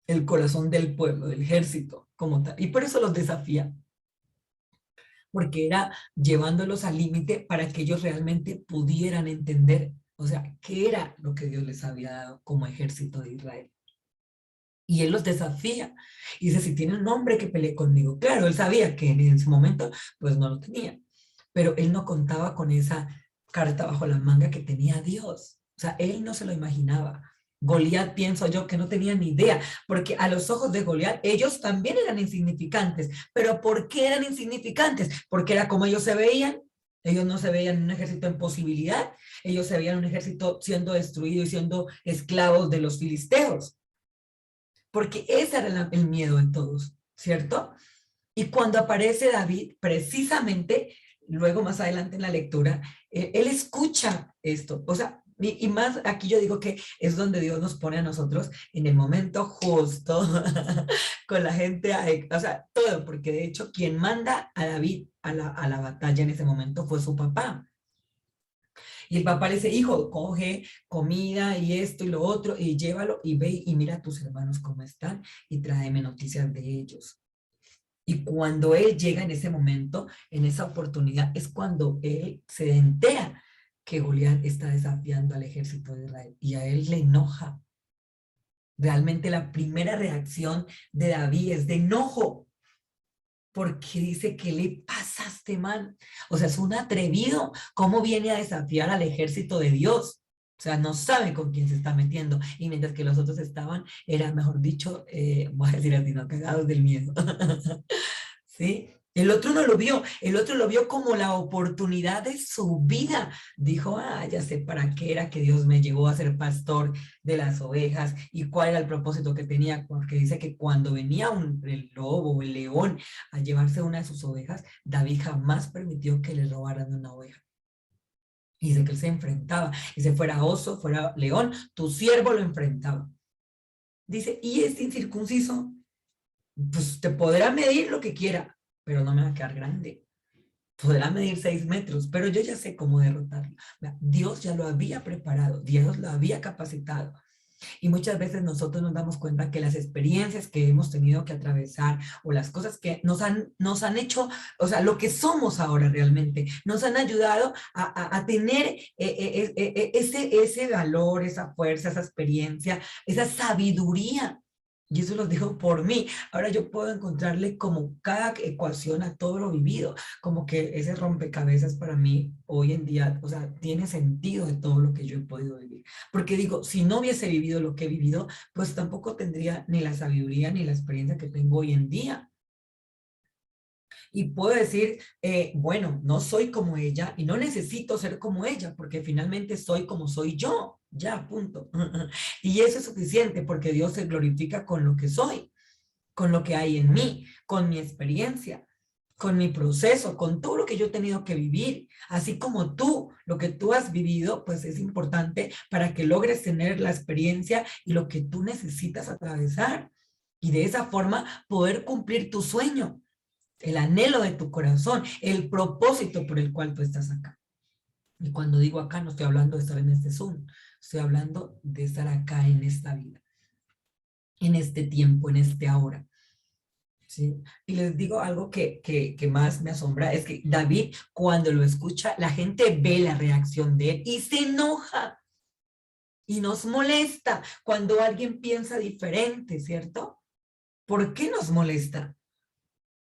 el corazón del pueblo, del ejército, como tal. Y por eso los desafía, porque era llevándolos al límite para que ellos realmente pudieran entender, o sea, qué era lo que Dios les había dado como ejército de Israel. Y él los desafía. Y dice, si tiene un hombre que pelee conmigo. Claro, él sabía que en su momento, pues no lo tenía. Pero él no contaba con esa carta bajo la manga que tenía Dios. O sea, él no se lo imaginaba. Goliat, pienso yo, que no tenía ni idea, porque a los ojos de Goliat ellos también eran insignificantes. ¿Pero por qué eran insignificantes? Porque era como ellos se veían. Ellos no se veían un ejército en posibilidad, ellos se veían un ejército siendo destruido y siendo esclavos de los filisteos, porque ese era el miedo de todos, ¿cierto? Y cuando aparece David, precisamente, luego más adelante en la lectura, él escucha esto. O sea, y más aquí yo digo que es donde Dios nos pone a nosotros en el momento justo, con la gente, o sea, todo, porque de hecho quien manda a David a la batalla en ese momento fue su papá. Y el papá le dice, hijo, coge comida y esto y lo otro y llévalo y ve y mira a tus hermanos cómo están y tráeme noticias de ellos. Y cuando él llega en ese momento, en esa oportunidad, es cuando él se entera que Goliat está desafiando al ejército de Israel y a él le enoja. Realmente la primera reacción de David es de enojo, porque dice, ¿qué le pasa a este man? O sea, es un atrevido. ¿Cómo viene a desafiar al ejército de Dios? O sea, no sabe con quién se está metiendo. Y mientras que los otros estaban, era, mejor dicho, voy a decir así, no, cagados del miedo. ¿Sí? El otro no lo vio, el otro lo vio como la oportunidad de su vida. Dijo, ah, ya sé para qué era que Dios me llevó a ser pastor de las ovejas y cuál era el propósito que tenía, porque dice que cuando venía el lobo o el león a llevarse una de sus ovejas, David jamás permitió que le robaran una oveja. Y dice que él se enfrentaba, y si fuera oso, fuera león, tu siervo lo enfrentaba. Dice, y este incircunciso, pues te podrá medir lo que quiera, pero no me va a quedar grande. Podrá medir 6 metros, pero yo ya sé cómo derrotarlo. Dios ya lo había preparado, Dios lo había capacitado. Y muchas veces nosotros nos damos cuenta que las experiencias que hemos tenido que atravesar o las cosas que nos han hecho, o sea, lo que somos ahora realmente, nos han ayudado a tener ese valor, esa fuerza, esa experiencia, esa sabiduría. Y eso lo digo por mí. Ahora yo puedo encontrarle como cada ecuación a todo lo vivido, como que ese rompecabezas para mí hoy en día, o sea, tiene sentido de todo lo que yo he podido vivir. Porque digo, si no hubiese vivido lo que he vivido, pues tampoco tendría ni la sabiduría ni la experiencia que tengo hoy en día. Y puedo decir, bueno, no soy como ella y no necesito ser como ella, porque finalmente soy como soy yo. Ya, punto. Y eso es suficiente porque Dios se glorifica con lo que soy, con lo que hay en mí, con mi experiencia, con mi proceso, con todo lo que yo he tenido que vivir, así como tú, lo que tú has vivido, pues es importante para que logres tener la experiencia y lo que tú necesitas atravesar. Y de esa forma poder cumplir tu sueño, el anhelo de tu corazón, el propósito por el cual tú estás acá. Y cuando digo acá, no estoy hablando de estar en este Zoom, estoy hablando de estar acá en esta vida, en este tiempo, en este ahora. ¿Sí? Y les digo algo que más me asombra, es que David, cuando lo escucha, la gente ve la reacción de él y se enoja y nos molesta cuando alguien piensa diferente, ¿cierto? ¿Por qué nos molesta?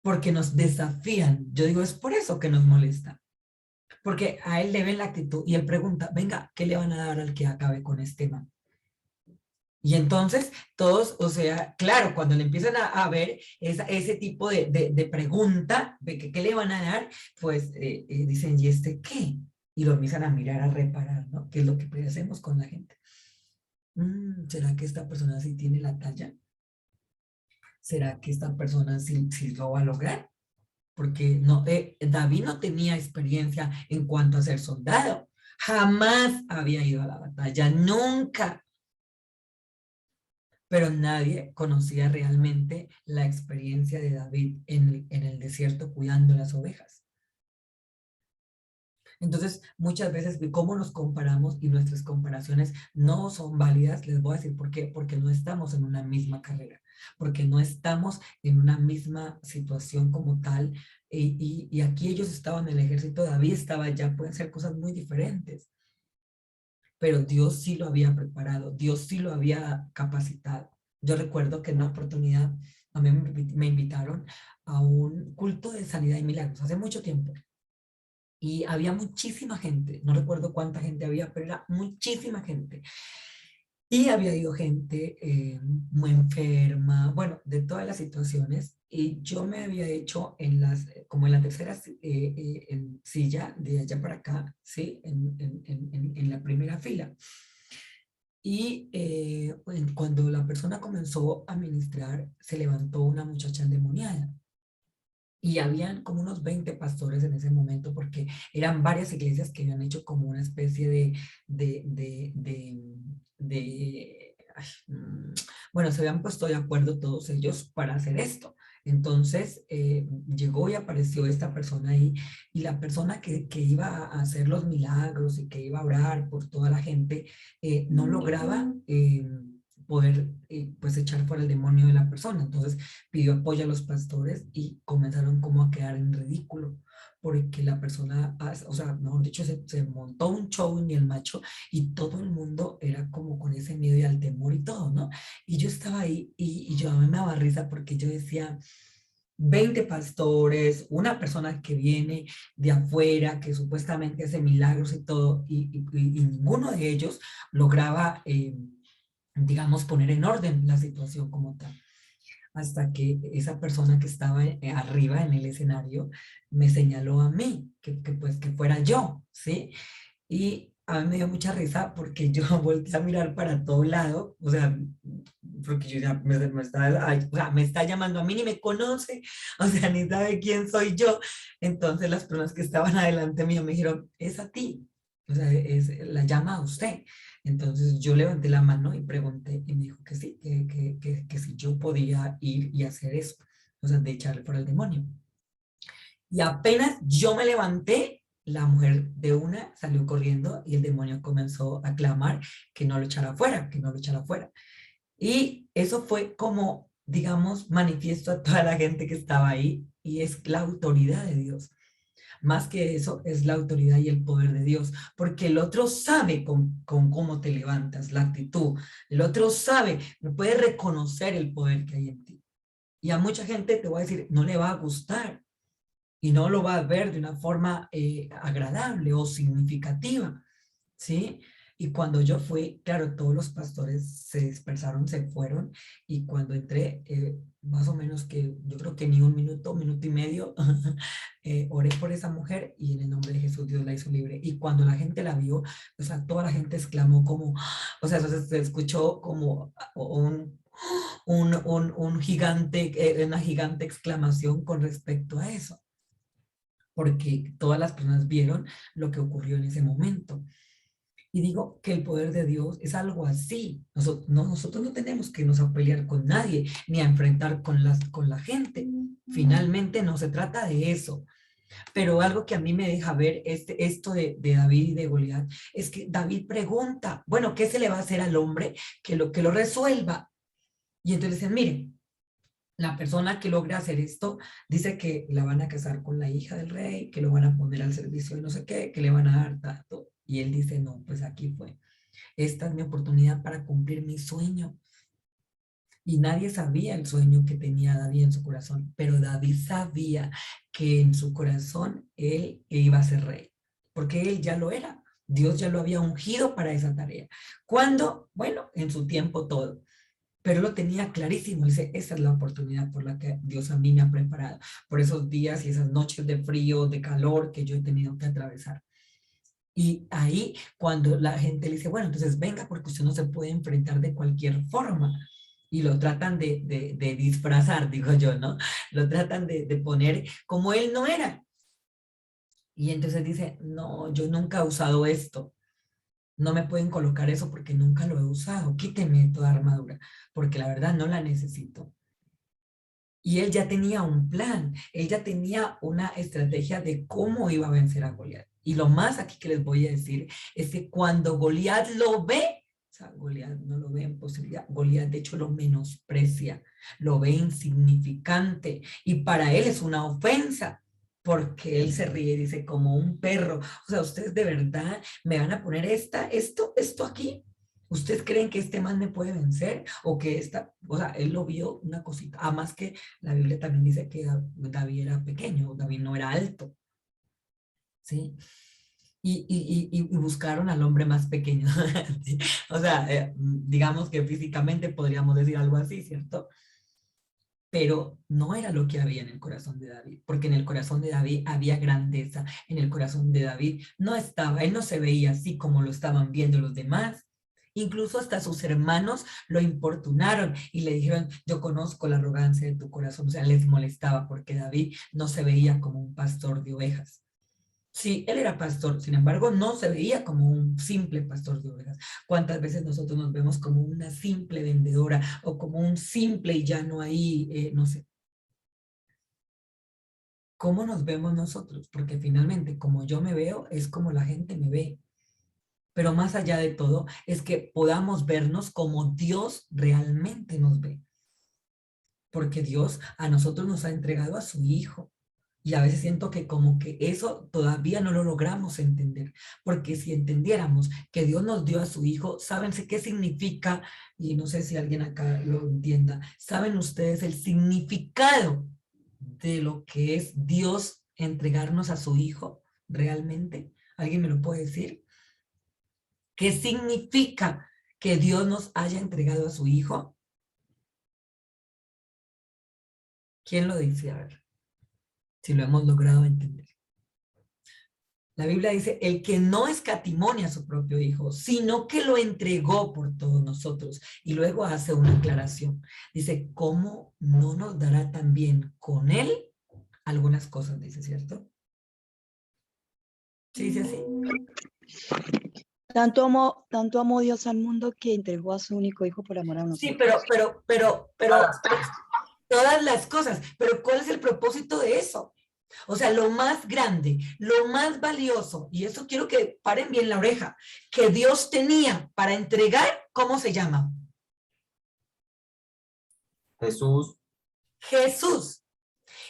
Porque nos desafían. Yo digo, es por eso que nos molesta. Porque a él le ven la actitud y él pregunta, venga, ¿qué le van a dar al que acabe con este man? Y entonces todos, o sea, claro, cuando le empiezan a ver ese tipo de pregunta, de que qué le van a dar, pues dicen, ¿y este qué? Y lo empiezan a mirar, a reparar, ¿no? ¿Qué es lo que hacemos con la gente? ¿Será que esta persona sí tiene la talla? ¿Será que esta persona sí lo va a lograr? Porque no, David no tenía experiencia en cuanto a ser soldado. Jamás había ido a la batalla, nunca. Pero nadie conocía realmente la experiencia de David en el desierto cuidando las ovejas. Entonces, muchas veces, ¿cómo nos comparamos? Y nuestras comparaciones no son válidas. Les voy a decir por qué. Porque no estamos en una misma carrera, porque no estamos en una misma situación como tal. Y aquí ellos estaban en el ejército, David estaba allá, pueden ser cosas muy diferentes. Pero Dios sí lo había preparado, Dios sí lo había capacitado. Yo recuerdo que en una oportunidad a mí me invitaron a un culto de sanidad y milagros hace mucho tiempo y había muchísima gente, no recuerdo cuánta gente había, pero era muchísima gente. Y había ido gente muy enferma, bueno, de todas las situaciones. Y yo me había hecho como en la tercera silla de allá para acá, ¿sí? En la primera fila. Y cuando la persona comenzó a ministrar, se levantó una muchacha endemoniada. Y habían como unos 20 pastores en ese momento, porque eran varias iglesias que habían hecho como una especie de, de, de, bueno, se habían puesto de acuerdo todos ellos para hacer esto. Entonces llegó y apareció esta persona ahí, y la persona que iba a hacer los milagros y que iba a orar por toda la gente, no lograba poder pues echar fuera el demonio de la persona. Entonces pidió apoyo a los pastores y comenzaron como a quedar en ridículo, porque la persona, o sea, mejor dicho, se montó un show en el macho, y todo el mundo era como con ese miedo y al temor y todo, ¿no? Y yo estaba ahí y yo a mí me daba risa porque yo decía, 20 pastores, una persona que viene de afuera, que supuestamente hace milagros y todo, y ninguno de ellos lograba, digamos, poner en orden la situación como tal, hasta que esa persona que estaba arriba en el escenario me señaló a mí, pues que fuera yo, ¿sí? Y a mí me dio mucha risa porque yo volteé a mirar para todo lado, o sea, porque yo ya me está, o sea, me está llamando a mí, ni me conoce, o sea, ni sabe quién soy yo. Entonces las personas que estaban adelante mío me dijeron, es a ti, o sea, la llama a usted. Entonces yo levanté la mano y pregunté, y me dijo que sí, que si yo podía ir y hacer eso, o sea, de echarle por el demonio. Y apenas yo me levanté, la mujer de una salió corriendo y el demonio comenzó a clamar que no lo echara fuera, que no lo echara fuera. Y eso fue como, digamos, manifiesto a toda la gente que estaba ahí, y es la autoridad de Dios. Más que eso, es la autoridad y el poder de Dios, porque el otro sabe con cómo te levantas, la actitud. El otro sabe, puede reconocer el poder que hay en ti. Y a mucha gente, te voy a decir, no le va a gustar y no lo va a ver de una forma agradable o significativa, ¿sí? Y cuando yo fui, claro, todos los pastores se dispersaron, se fueron, y cuando entré, más o menos que yo creo que ni un minuto, minuto y medio, oré por esa mujer, y en el nombre de Jesús Dios la hizo libre. Y cuando la gente la vio, o sea, toda la gente exclamó como, o sea, eso se escuchó como un gigante, una gigante exclamación con respecto a eso, porque todas las personas vieron lo que ocurrió en ese momento. Y digo que el poder de Dios es algo así. Nosotros no tenemos que nos a pelear con nadie, ni a enfrentar con la gente. Finalmente no se trata de eso. Pero algo que a mí me deja ver esto de David y de Goliat, es que David pregunta, bueno, ¿qué se le va a hacer al hombre que lo resuelva? Y entonces dicen, miren, la persona que logra hacer esto dice que la van a casar con la hija del rey, que lo van a poner al servicio de no sé qué, que le van a dar tanto. Y él dice, no, pues aquí fue. Esta es mi oportunidad para cumplir mi sueño. Y nadie sabía el sueño que tenía David en su corazón, pero David sabía que en su corazón él iba a ser rey, porque él ya lo era. Dios ya lo había ungido para esa tarea. ¿Cuándo? Bueno, en su tiempo todo. Pero lo tenía clarísimo. Dice, esa es la oportunidad por la que Dios a mí me ha preparado, por esos días y esas noches de frío, de calor que yo he tenido que atravesar. Y ahí, cuando la gente le dice, bueno, entonces venga, porque usted no se puede enfrentar de cualquier forma. Y lo tratan de disfrazar, digo yo, ¿no? Lo tratan de poner como él no era. Y entonces dice, no, yo nunca he usado esto. No me pueden colocar eso porque nunca lo he usado. Quíteme toda armadura, porque la verdad no la necesito. Y él ya tenía un plan, él ya tenía una estrategia de cómo iba a vencer a Goliat. Y lo más aquí que les voy a decir es que cuando Goliat lo ve, o sea, Goliat no lo ve en posibilidad, Goliat de hecho lo menosprecia, lo ve insignificante, y para él es una ofensa, porque él se ríe y dice como un perro, o sea, ustedes de verdad me van a poner esto aquí. ¿Ustedes creen que este man me puede vencer? O que o sea, él lo vio una cosita. Además que la Biblia también dice que David era pequeño, David no era alto, ¿sí? y buscaron al hombre más pequeño. Sí. O sea, digamos que físicamente podríamos decir algo así, ¿cierto? Pero no era lo que había en el corazón de David, porque en el corazón de David había grandeza, en el corazón de David no estaba, él no se veía así como lo estaban viendo los demás. Incluso hasta sus hermanos lo importunaron y le dijeron, yo conozco la arrogancia de tu corazón, o sea, les molestaba porque David no se veía como un pastor de ovejas. Sí, él era pastor, sin embargo, no se veía como un simple pastor de ovejas. ¿Cuántas veces nosotros nos vemos como una simple vendedora o como un simple y ya no hay, no sé, cómo nos vemos nosotros? Porque finalmente, como yo me veo, es como la gente me ve. Pero más allá de todo, es que podamos vernos como Dios realmente nos ve. Porque Dios a nosotros nos ha entregado a su Hijo. Y a veces siento que como que eso todavía no lo logramos entender, porque si entendiéramos que Dios nos dio a su Hijo, ¿sábense qué significa? Y no sé si alguien acá lo entienda. ¿Saben ustedes el significado de lo que es Dios entregarnos a su Hijo realmente? ¿Alguien me lo puede decir? ¿Qué significa que Dios nos haya entregado a su Hijo? ¿Quién lo dice? A ver, si lo hemos logrado entender. La Biblia dice, el que no escatimonia a su propio hijo, sino que lo entregó por todos nosotros. Y luego hace una aclaración. Dice, ¿cómo no nos dará también con él algunas cosas? Dice, ¿cierto? Sí, dice así. Tanto amó Dios al mundo que entregó a su único hijo por amor a Sí, nosotros. pero todas las cosas. Pero ¿cuál es el propósito de eso? O sea, lo más grande, lo más valioso, y eso quiero que paren bien la oreja, que Dios tenía para entregar, ¿cómo se llama? Jesús. Jesús.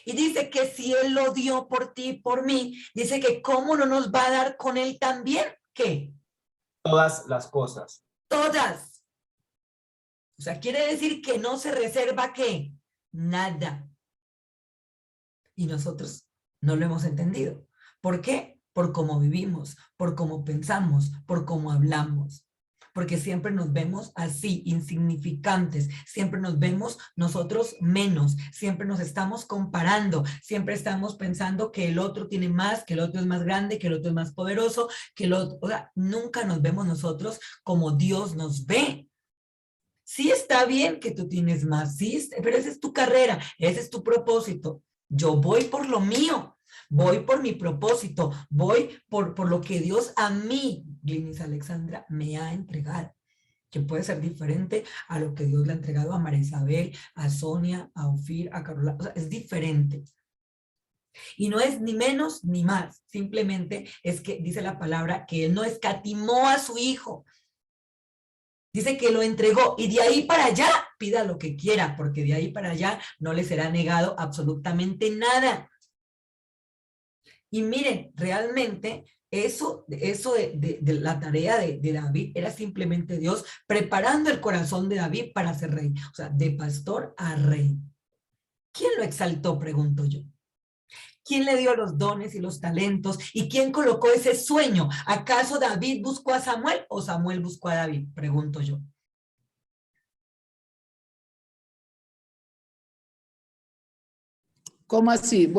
Y dice que si Él lo dio por ti y por mí, dice que ¿cómo no nos va a dar con Él también? ¿Qué? Todas las cosas. Todas. O sea, quiere decir que no se reserva ¿qué? Nada. Y nosotros no lo hemos entendido. ¿Por qué? Por cómo vivimos, por cómo pensamos, por cómo hablamos. Porque siempre nos vemos así, insignificantes, siempre nos vemos nosotros menos, siempre nos estamos comparando, siempre estamos pensando que el otro tiene más, que el otro es más grande, que el otro es más poderoso, que el otro, o sea, nunca nos vemos nosotros como Dios nos ve. Sí está bien que tú tienes más, sí, pero esa es tu carrera, ese es tu propósito. Yo voy por lo mío, voy por mi propósito, voy por lo que Dios a mí, Glinis Alexandra, me ha entregado, que puede ser diferente a lo que Dios le ha entregado a María Isabel, a Sonia, a Ofir, a Carola, o sea, es diferente. Y no es ni menos ni más, simplemente es que dice la palabra que Él no escatimó a su Hijo. Dice que lo entregó y de ahí para allá pida lo que quiera, porque de ahí para allá no le será negado absolutamente nada. Y miren, realmente eso de la tarea de David era simplemente Dios preparando el corazón de David para ser rey, o sea, de pastor a rey. ¿Quién lo exaltó? Pregunto yo. ¿Quién le dio los dones y los talentos? ¿Y quién colocó ese sueño? ¿Acaso David buscó a Samuel o Samuel buscó a David? Pregunto yo. ¿Cómo así?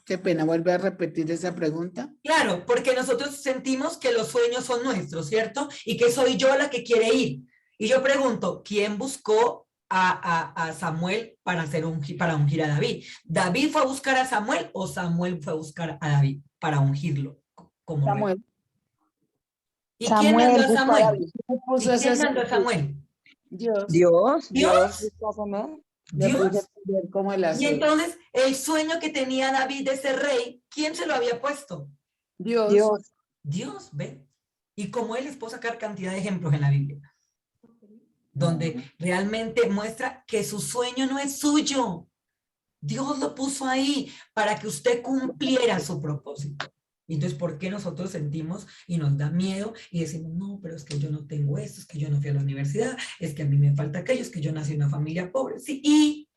Qué pena, vuelve a repetir esa pregunta. Claro, porque nosotros sentimos que los sueños son nuestros, ¿cierto? Y que soy yo la que quiere ir. Y yo pregunto, ¿quién buscó a Samuel para para ungir a David? ¿David fue a buscar a Samuel o Samuel fue a buscar a David para ungirlo como rey? Samuel. ¿Y quién mandó a buscó a Samuel? David. ¿Y quién mandó a Samuel? Dios, Dios ¿Dios? buscó a Samuel. le puse ¿Dios? a ver cómo el Y asunto. entonces, el sueño que tenía David de ser rey, ¿quién se lo había puesto? Dios, Dios. Dios, ¿ve? Y como él les puedo sacar cantidad de ejemplos en la Biblia, donde realmente muestra que su sueño no es suyo. Dios lo puso ahí para que usted cumpliera su propósito. Y entonces, ¿por qué nosotros sentimos y nos da miedo y decimos, no, pero es que yo no tengo esto, es que yo no fui a la universidad, es que a mí me falta aquello, es que yo nací en una familia pobre? Sí, y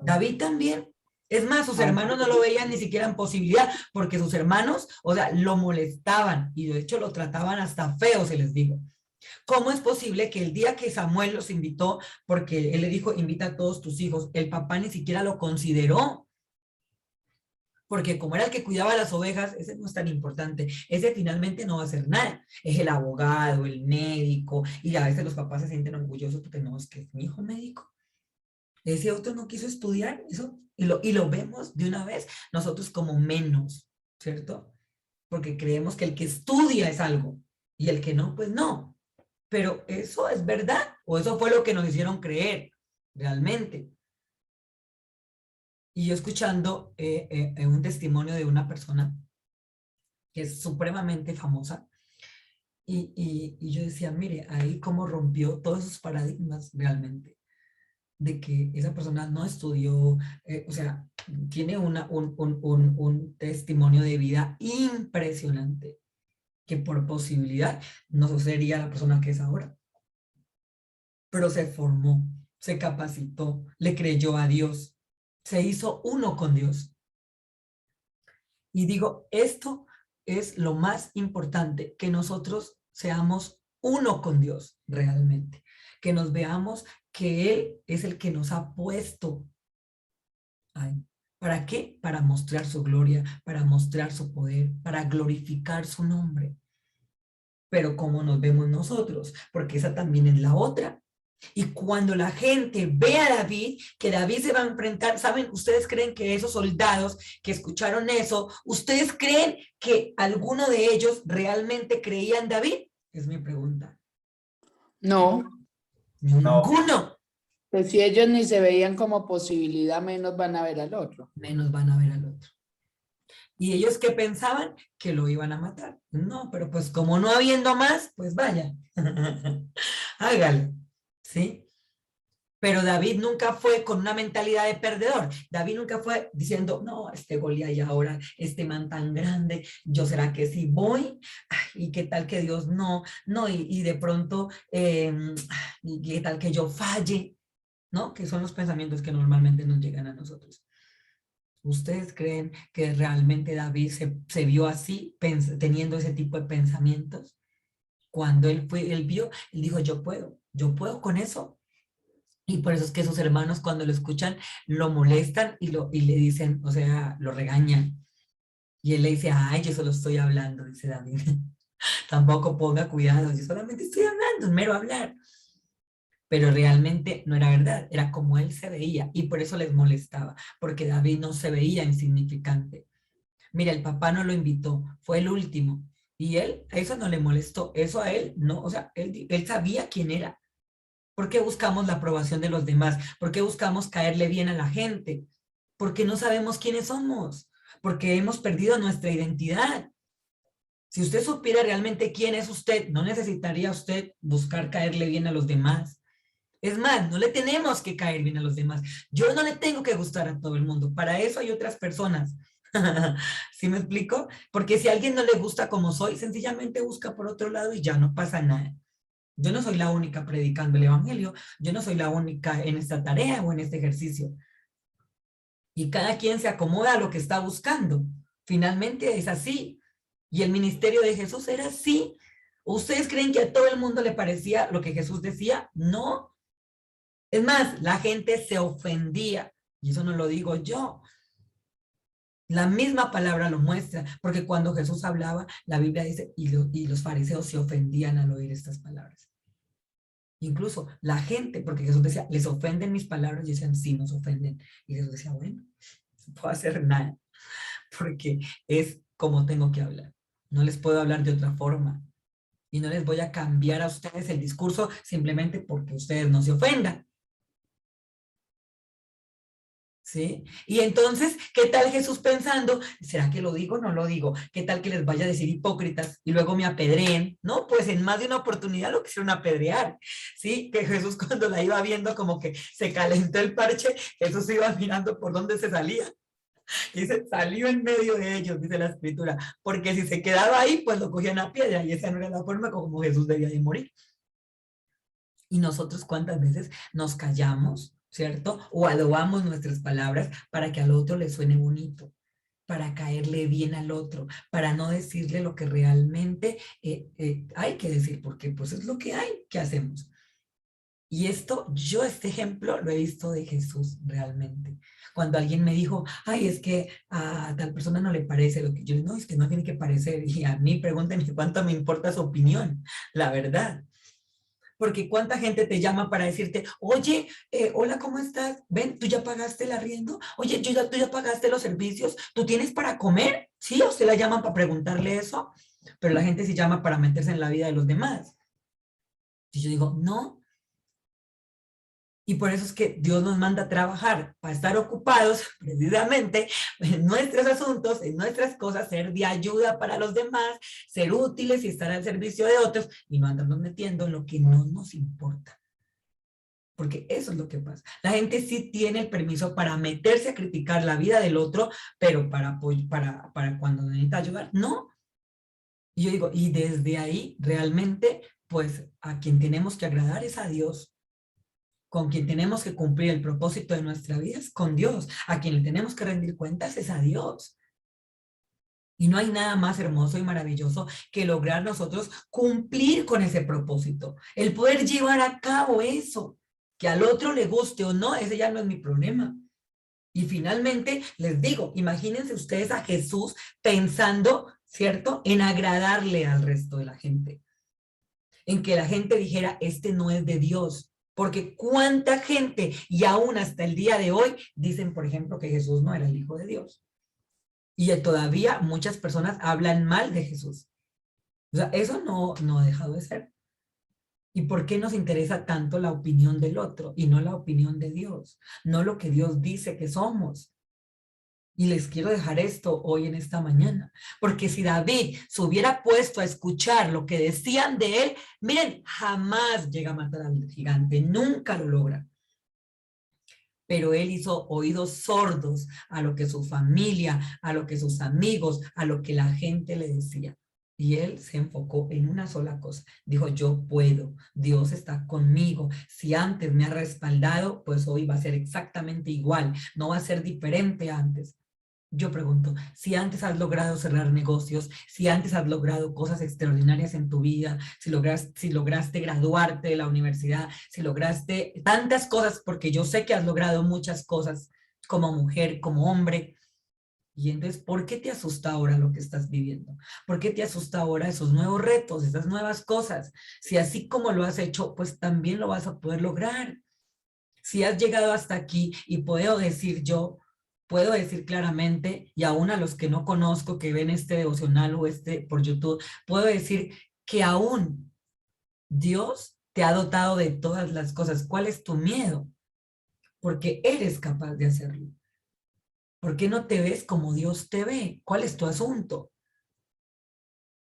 David también Es más, sus hermanos no lo veían ni siquiera en posibilidad, porque sus hermanos, o sea, lo molestaban y de hecho lo trataban hasta feo, se les dijo. ¿Cómo es posible que el día que Samuel los invitó, porque él le dijo, invita a todos tus hijos, el papá ni siquiera lo consideró? Porque como era el que cuidaba las ovejas, ese no es tan importante, ese finalmente no va a hacer nada, es el abogado, el médico, y a veces los papás se sienten orgullosos porque no, es que es mi hijo médico. Ese otro no quiso estudiar, eso, y lo vemos de una vez nosotros como menos, ¿cierto? Porque creemos que el que estudia es algo, y el que no, pues no. Pero eso es verdad, o eso fue lo que nos hicieron creer, realmente. Y yo escuchando un testimonio de una persona que es supremamente famosa, y yo decía, mire, ahí cómo rompió todos esos paradigmas realmente, de que esa persona no estudió, o sea, tiene un testimonio de vida impresionante, que por posibilidad no sería la persona que es ahora, pero se formó, se capacitó, le creyó a Dios, se hizo uno con Dios. Y digo, esto es lo más importante, que nosotros seamos uno con Dios realmente, que nos veamos que Él es el que nos ha puesto ahí. ¿Para qué? Para mostrar su gloria, para mostrar su poder, para glorificar su nombre. Pero ¿cómo nos vemos nosotros? Porque esa también es la otra. Y cuando la gente ve a David, que David se va a enfrentar, ¿saben? ¿Ustedes creen que esos soldados que escucharon eso, ustedes creen que alguno de ellos realmente creía en David? Es mi pregunta. No, Ninguno. pues si ellos ni se veían como posibilidad, menos van a ver al otro. Menos van a ver al otro. Y ellos que pensaban que lo iban a matar. No, pero pues como no habiendo más, pues vaya. Hágalo. ¿Sí? Pero David nunca fue con una mentalidad de perdedor. David nunca fue diciendo, no, este Goliat y ahora, este man tan grande, yo será que sí voy, y qué tal que Dios no, y de pronto, y qué tal que yo falle, ¿no? Que son los pensamientos que normalmente nos llegan a nosotros. ¿Ustedes creen que realmente David se vio así, teniendo ese tipo de pensamientos? Cuando él vio, él dijo, yo puedo con eso. Y por eso es que sus hermanos cuando lo escuchan lo molestan y le dicen, o sea, lo regañan. Y él le dice, ay, yo solo estoy hablando, dice David. Tampoco ponga cuidado, yo solamente estoy hablando, es mero hablar. Pero realmente no era verdad, era como él se veía y por eso les molestaba, porque David no se veía insignificante. Mira, el papá no lo invitó, fue el último. Y él, a eso no le molestó, eso a él no, o sea, él sabía quién era. ¿Por qué buscamos la aprobación de los demás? ¿Por qué buscamos caerle bien a la gente? Porque no sabemos quiénes somos, porque hemos perdido nuestra identidad. Si usted supiera realmente quién es usted, no necesitaría usted buscar caerle bien a los demás. Es más, no le tenemos que caer bien a los demás. Yo no le tengo que gustar a todo el mundo. Para eso hay otras personas. ¿Sí me explico? Porque si a alguien no le gusta como soy, sencillamente busca por otro lado y ya no pasa nada. Yo no soy la única predicando el evangelio, yo no soy la única en esta tarea o en este ejercicio. Y cada quien se acomoda a lo que está buscando. Finalmente es así. Y el ministerio de Jesús era así. ¿Ustedes creen que a todo el mundo le parecía lo que Jesús decía? No. Es más, la gente se ofendía. Y eso no lo digo yo. La misma palabra lo muestra, porque cuando Jesús hablaba, la Biblia dice, y los fariseos se ofendían al oír estas palabras. Incluso la gente, porque Jesús decía, ¿les ofenden mis palabras? Y decían, sí, nos ofenden. Y Jesús decía, bueno, no puedo hacer nada, porque es como tengo que hablar. No les puedo hablar de otra forma. Y no les voy a cambiar a ustedes el discurso simplemente porque ustedes no se ofendan. ¿Sí? Y entonces, ¿qué tal Jesús pensando? ¿Será que lo digo o no lo digo? ¿Qué tal que les vaya a decir hipócritas y luego me apedreen? No, pues en más de una oportunidad lo quisieron apedrear, ¿sí? Que Jesús cuando la iba viendo como que se calentó el parche, Jesús iba mirando por dónde se salía. Y se salió en medio de ellos, dice la escritura, porque si se quedaba ahí, pues lo cogían a piedra y esa no era la forma como Jesús debía de morir. Y nosotros cuántas veces nos callamos ¿cierto? O adobamos nuestras palabras para que al otro le suene bonito, para caerle bien al otro, para no decirle lo que realmente hay que decir, porque pues es lo que hay, ¿qué hacemos? Y este ejemplo lo he visto de Jesús realmente. Cuando alguien me dijo, ay, es que a tal persona no le parece lo que yo, no, es que no tiene que parecer. Y a mí pregúntenme cuánto me importa su opinión, la verdad. Porque cuánta gente te llama para decirte, oye, hola, ¿cómo estás? Ven, ¿tú ya pagaste el arriendo? Oye, tú ya pagaste los servicios, ¿tú tienes para comer? Sí, o se la llaman para preguntarle eso, pero la gente sí llama para meterse en la vida de los demás. Y yo digo, no. Y por eso es que Dios nos manda a trabajar para estar ocupados precisamente en nuestros asuntos, en nuestras cosas, ser de ayuda para los demás, ser útiles y estar al servicio de otros y no andarnos metiendo en lo que no nos importa. Porque eso es lo que pasa. La gente sí tiene el permiso para meterse a criticar la vida del otro, pero para cuando necesita ayudar, no. Y yo digo, y desde ahí realmente, pues a quien tenemos que agradar es a Dios. Con quien tenemos que cumplir el propósito de nuestra vida es con Dios. A quien le tenemos que rendir cuentas es a Dios. Y no hay nada más hermoso y maravilloso que lograr nosotros cumplir con ese propósito. El poder llevar a cabo eso. Que al otro le guste o no, ese ya no es mi problema. Y finalmente, les digo, imagínense ustedes a Jesús pensando, ¿cierto?, en agradarle al resto de la gente. En que la gente dijera, este no es de Dios. Porque cuánta gente, y aún hasta el día de hoy, dicen, por ejemplo, que Jesús no era el Hijo de Dios. Y todavía muchas personas hablan mal de Jesús. O sea, eso no ha dejado de ser. ¿Y por qué nos interesa tanto la opinión del otro y no la opinión de Dios? No lo que Dios dice que somos. Y les quiero dejar esto hoy en esta mañana, porque si David se hubiera puesto a escuchar lo que decían de él, miren, jamás llega a matar al gigante, nunca lo logra. Pero él hizo oídos sordos a lo que su familia, a lo que sus amigos, a lo que la gente le decía. Y él se enfocó en una sola cosa. Dijo, yo puedo, Dios está conmigo. Si antes me ha respaldado, pues hoy va a ser exactamente igual. No va a ser diferente antes. Yo pregunto, si antes has logrado cerrar negocios, si antes has logrado cosas extraordinarias en tu vida, si lograste graduarte de la universidad, si lograste tantas cosas, porque yo sé que has logrado muchas cosas como mujer, como hombre, y entonces, ¿por qué te asusta ahora lo que estás viviendo? ¿Por qué te asusta ahora esos nuevos retos, esas nuevas cosas? Si así como lo has hecho, pues también lo vas a poder lograr. Si has llegado hasta aquí y puedo decir claramente, y aún a los que no conozco, que ven este devocional o por YouTube, puedo decir que aún Dios te ha dotado de todas las cosas. ¿Cuál es tu miedo? Porque eres capaz de hacerlo. ¿Por qué no te ves como Dios te ve? ¿Cuál es tu asunto?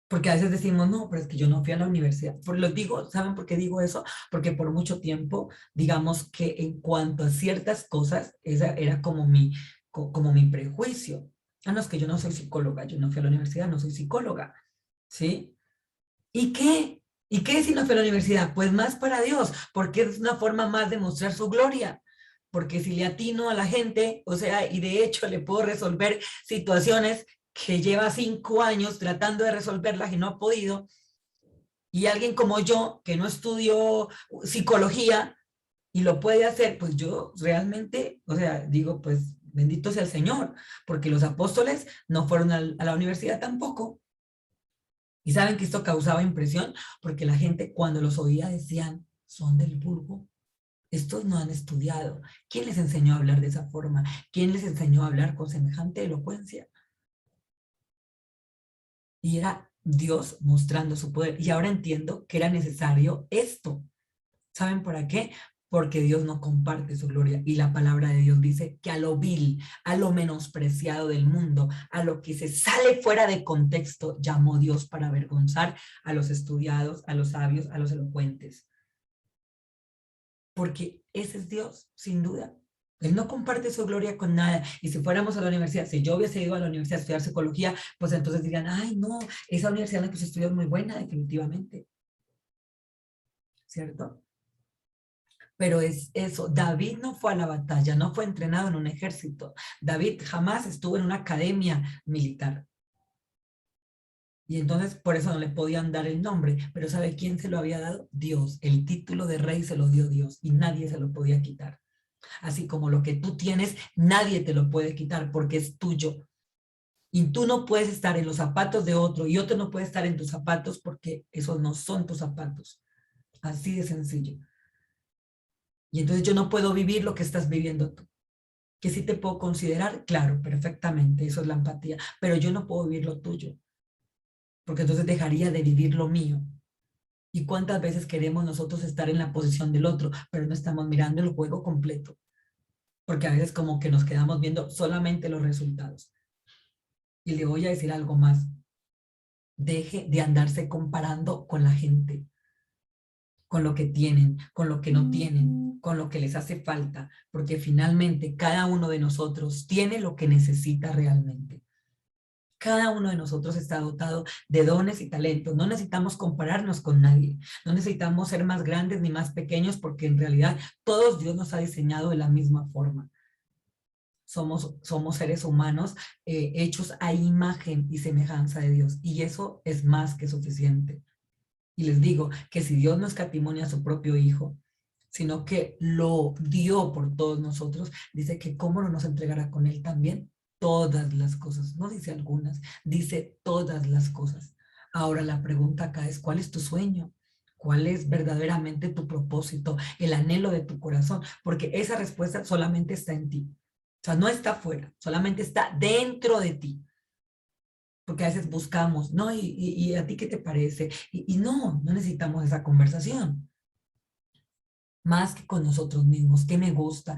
Porque a veces decimos, no, pero es que yo no fui a la universidad. ¿Saben por qué digo eso? Porque por mucho tiempo, digamos que en cuanto a ciertas cosas, esa era como mi prejuicio. Ah, no, es que yo no soy psicóloga, yo no fui a la universidad, no soy psicóloga, ¿sí? ¿Y qué? ¿Y qué si no fui a la universidad? Pues más para Dios, porque es una forma más de mostrar su gloria. Porque si le atino a la gente, o sea, y de hecho le puedo resolver situaciones que lleva 5 años tratando de resolverlas y no ha podido, y alguien como yo, que no estudió psicología y lo puede hacer, pues yo realmente, o sea, digo, pues bendito sea el Señor, porque los apóstoles no fueron a la universidad tampoco. Y saben que esto causaba impresión, porque la gente cuando los oía decían, son del vulgo. Estos no han estudiado. ¿Quién les enseñó a hablar de esa forma? ¿Quién les enseñó a hablar con semejante elocuencia? Y era Dios mostrando su poder. Y ahora entiendo que era necesario esto. ¿Saben por qué? Porque Dios no comparte su gloria. Y la palabra de Dios dice que a lo vil, a lo menospreciado del mundo, a lo que se sale fuera de contexto, llamó Dios para avergonzar a los estudiados, a los sabios, a los elocuentes. Porque ese es Dios, sin duda. Él no comparte su gloria con nada. Y si fuéramos a la universidad, si yo hubiese ido a la universidad a estudiar psicología, pues entonces dirían, ay, no, esa universidad en la que se estudia es muy buena, definitivamente. ¿Cierto? Pero es eso, David no fue a la batalla, no fue entrenado en un ejército. David jamás estuvo en una academia militar. Y entonces por eso no le podían dar el nombre. Pero ¿sabe quién se lo había dado? Dios. El título de rey se lo dio Dios y nadie se lo podía quitar. Así como lo que tú tienes, nadie te lo puede quitar porque es tuyo. Y tú no puedes estar en los zapatos de otro y otro no puede estar en tus zapatos porque esos no son tus zapatos. Así de sencillo. Y entonces yo no puedo vivir lo que estás viviendo tú. Que sí te puedo considerar, claro, perfectamente, eso es la empatía, pero yo no puedo vivir lo tuyo, porque entonces dejaría de vivir lo mío. ¿Y cuántas veces queremos nosotros estar en la posición del otro, pero no estamos mirando el juego completo? Porque a veces como que nos quedamos viendo solamente los resultados. Y le voy a decir algo más. Deje de andarse comparando con la gente, con lo que tienen, con lo que no tienen, con lo que les hace falta, porque finalmente cada uno de nosotros tiene lo que necesita realmente. Cada uno de nosotros está dotado de dones y talentos. No necesitamos compararnos con nadie. No necesitamos ser más grandes ni más pequeños porque en realidad todos Dios nos ha diseñado de la misma forma. Somos seres humanos hechos a imagen y semejanza de Dios. Y eso es más que suficiente. Y les digo que si Dios no escatimonia a su propio Hijo, sino que lo dio por todos nosotros, dice que cómo no nos entregará con Él también todas las cosas. No dice algunas, dice todas las cosas. Ahora la pregunta acá es, ¿cuál es tu sueño? ¿Cuál es verdaderamente tu propósito, el anhelo de tu corazón? Porque esa respuesta solamente está en ti. O sea, no está afuera, solamente está dentro de ti. Porque a veces buscamos, ¿no? ¿Y a ti qué te parece? Y no necesitamos esa conversación. Más que con nosotros mismos, ¿qué me gusta?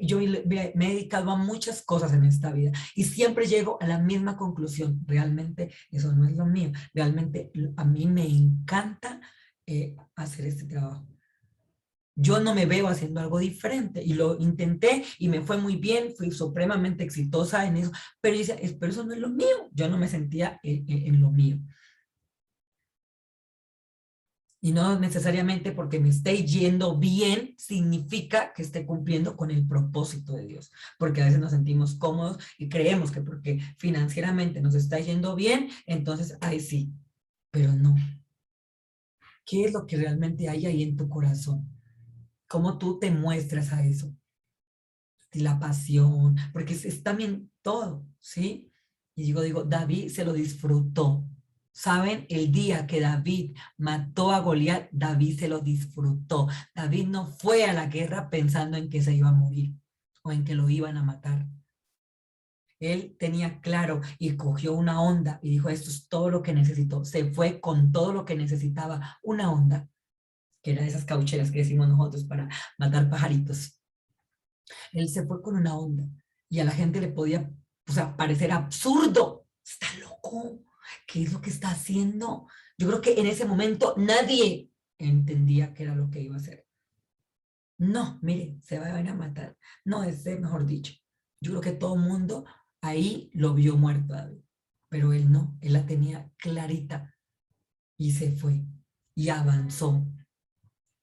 Yo me he dedicado a muchas cosas en esta vida y siempre llego a la misma conclusión. Realmente eso no es lo mío. Realmente a mí me encanta hacer este trabajo. Yo no me veo haciendo algo diferente y lo intenté y me fue muy bien, fui supremamente exitosa en eso, pero, yo decía, pero eso no es lo mío. Yo no me sentía en lo mío. Y no necesariamente porque me esté yendo bien significa que esté cumpliendo con el propósito de Dios. Porque a veces nos sentimos cómodos y creemos que porque financieramente nos está yendo bien, entonces, ay sí, pero no. ¿Qué es lo que realmente hay ahí en tu corazón? ¿Cómo tú te muestras a eso? Y la pasión, porque es también todo, ¿sí? Y digo, David se lo disfrutó. ¿Saben? El día que David mató a Goliat, David se lo disfrutó. David no fue a la guerra pensando en que se iba a morir o en que lo iban a matar. Él tenía claro y cogió una onda y dijo, esto es todo lo que necesito. Se fue con todo lo que necesitaba, una onda, que era esas caucheras que decimos nosotros para matar pajaritos. Él se fue con una onda y a la gente le podía, o sea, parecer absurdo. Está loco. ¿Qué es lo que está haciendo? Yo creo que en ese momento nadie entendía qué era lo que iba a hacer. No, mire, se va a ir a matar. No, mejor dicho. Yo creo que todo el mundo ahí lo vio muerto, David. Pero él no, él la tenía clarita y se fue y avanzó.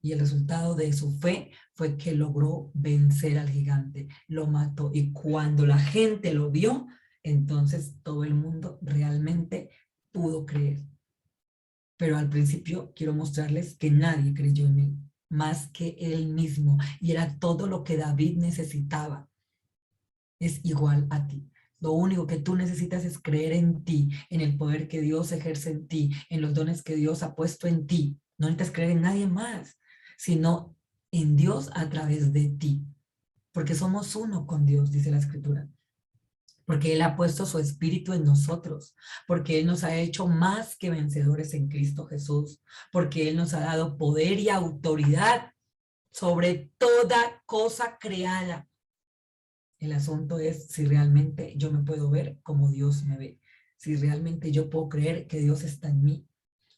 Y el resultado de su fe fue que logró vencer al gigante, lo mató. Y cuando la gente lo vio, entonces todo el mundo realmente pudo creer. Pero al principio quiero mostrarles que nadie creyó en él, más que él mismo. Y era todo lo que David necesitaba. Es igual a ti. Lo único que tú necesitas es creer en ti, en el poder que Dios ejerce en ti, en los dones que Dios ha puesto en ti. No necesitas creer en nadie más, sino en Dios a través de ti. Porque somos uno con Dios, dice la Escritura. Porque Él ha puesto su espíritu en nosotros, porque Él nos ha hecho más que vencedores en Cristo Jesús, porque Él nos ha dado poder y autoridad sobre toda cosa creada. El asunto es si realmente yo me puedo ver como Dios me ve, si realmente yo puedo creer que Dios está en mí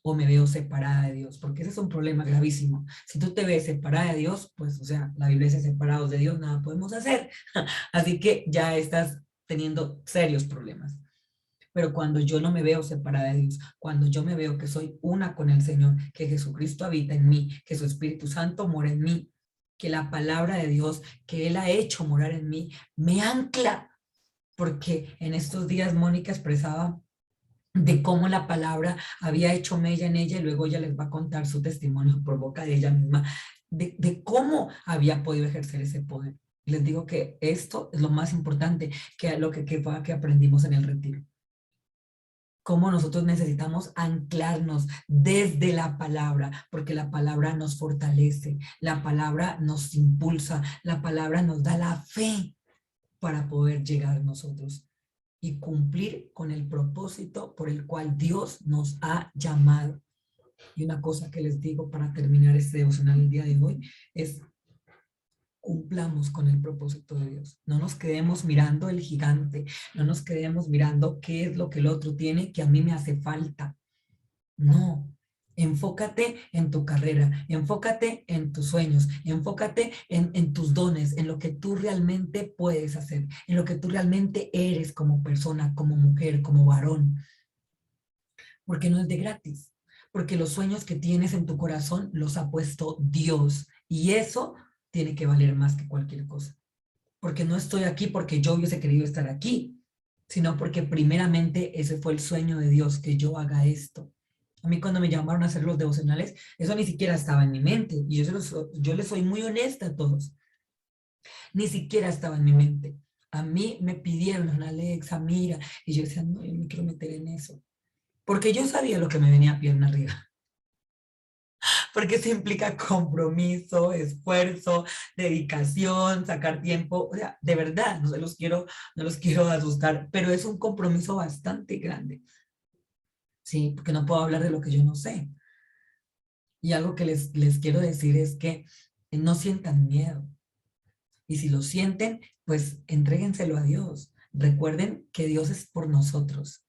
o me veo separada de Dios, porque ese es un problema gravísimo. Si tú te ves separada de Dios, pues, o sea, la Biblia dice separados de Dios, nada podemos hacer. Así que ya estás teniendo serios problemas. Pero cuando yo no me veo separada de Dios, cuando yo me veo que soy una con el Señor, que Jesucristo habita en mí, que su Espíritu Santo mora en mí, que la palabra de Dios que Él ha hecho morar en mí me ancla, porque en estos días Mónica expresaba de cómo la palabra había hecho mella en ella y luego ella les va a contar su testimonio por boca de ella misma, de cómo había podido ejercer ese poder. Les digo que esto es lo más importante que lo que aprendimos en el retiro. Cómo nosotros necesitamos anclarnos desde la palabra, porque la palabra nos fortalece, la palabra nos impulsa, la palabra nos da la fe para poder llegar nosotros y cumplir con el propósito por el cual Dios nos ha llamado. Y una cosa que les digo para terminar este devocional el día de hoy es: cumplamos con el propósito de Dios. No nos quedemos mirando el gigante, no nos quedemos mirando qué es lo que el otro tiene que a mí me hace falta. No, enfócate en tu carrera, enfócate en tus sueños, enfócate en tus dones, en lo que tú realmente puedes hacer, en lo que tú realmente eres como persona, como mujer, como varón. Porque no es de gratis, porque los sueños que tienes en tu corazón los ha puesto Dios y eso tiene que valer más que cualquier cosa. Porque no estoy aquí porque yo hubiese querido estar aquí, sino porque primeramente ese fue el sueño de Dios, que yo haga esto. A mí cuando me llamaron a hacer los devocionales, eso ni siquiera estaba en mi mente. Y yo les soy muy honesta a todos. Ni siquiera estaba en mi mente. A mí me pidieron, Alexa, mira, y yo decía, no, yo me quiero meter en eso. Porque yo sabía lo que me venía pierna arriba. Porque eso implica compromiso, esfuerzo, dedicación, sacar tiempo. O sea, de verdad, no los quiero asustar, pero es un compromiso bastante grande. Sí, porque no puedo hablar de lo que yo no sé. Y algo que les quiero decir es que no sientan miedo. Y si lo sienten, pues entréguenselo a Dios. Recuerden que Dios es por nosotros.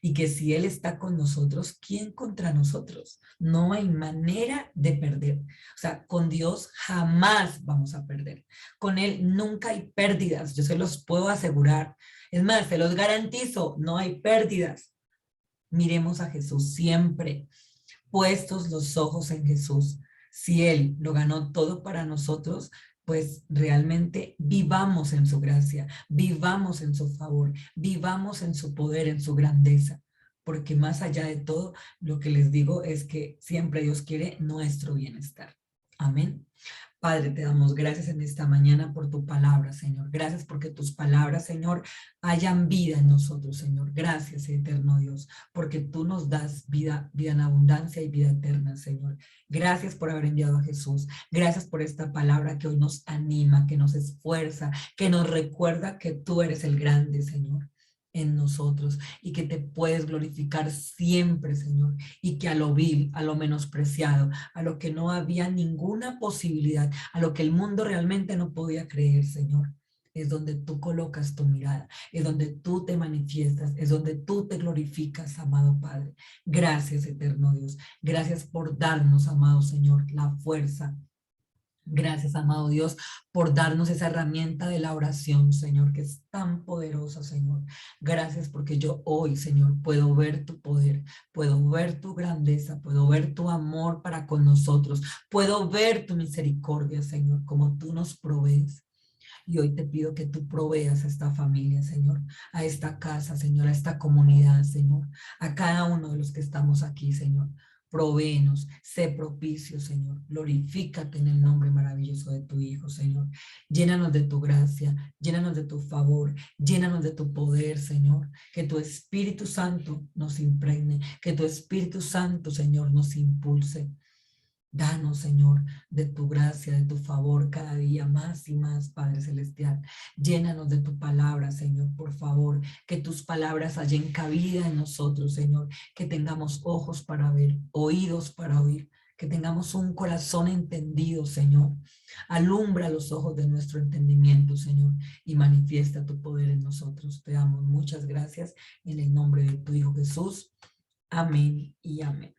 Y que si Él está con nosotros, ¿quién contra nosotros? No hay manera de perder. O sea, con Dios jamás vamos a perder. Con Él nunca hay pérdidas, yo se los puedo asegurar. Es más, se los garantizo, no hay pérdidas. Miremos a Jesús siempre, puestos los ojos en Jesús. Si Él lo ganó todo para nosotros, pues realmente vivamos en su gracia, vivamos en su favor, vivamos en su poder, en su grandeza, porque más allá de todo, lo que les digo es que siempre Dios quiere nuestro bienestar. Amén. Padre, te damos gracias en esta mañana por tu palabra, Señor. Gracias porque tus palabras, Señor, hayan vida en nosotros, Señor. Gracias, eterno Dios, porque tú nos das vida, vida en abundancia y vida eterna, Señor. Gracias por haber enviado a Jesús. Gracias por esta palabra que hoy nos anima, que nos esfuerza, que nos recuerda que tú eres el grande, Señor, en nosotros y que te puedes glorificar siempre, Señor, y que a lo vil, a lo menospreciado, a lo que no había ninguna posibilidad, a lo que el mundo realmente no podía creer, Señor, es donde tú colocas tu mirada, es donde tú te manifiestas, es donde tú te glorificas, amado Padre. Gracias, eterno Dios. Gracias por darnos, amado Señor, la fuerza. Gracias, amado Dios, por darnos esa herramienta de la oración, Señor, que es tan poderosa, Señor. Gracias porque yo hoy, Señor, puedo ver tu poder, puedo ver tu grandeza, puedo ver tu amor para con nosotros, puedo ver tu misericordia, Señor, como tú nos provees. Y hoy te pido que tú proveas a esta familia, Señor, a esta casa, Señor, a esta comunidad, Señor, a cada uno de los que estamos aquí, Señor. Provéenos, sé propicio, Señor. Glorifícate en el nombre maravilloso de tu Hijo, Señor. Llénanos de tu gracia, llénanos de tu favor, llénanos de tu poder, Señor. Que tu Espíritu Santo nos impregne, que tu Espíritu Santo, Señor, nos impulse. Danos, Señor, de tu gracia, de tu favor cada día más y más, Padre Celestial. Llénanos de tu palabra, Señor, por favor. Que tus palabras hallen cabida en nosotros, Señor. Que tengamos ojos para ver, oídos para oír. Que tengamos un corazón entendido, Señor. Alumbra los ojos de nuestro entendimiento, Señor, y manifiesta tu poder en nosotros. Te damos muchas gracias en el nombre de tu Hijo Jesús. Amén y amén.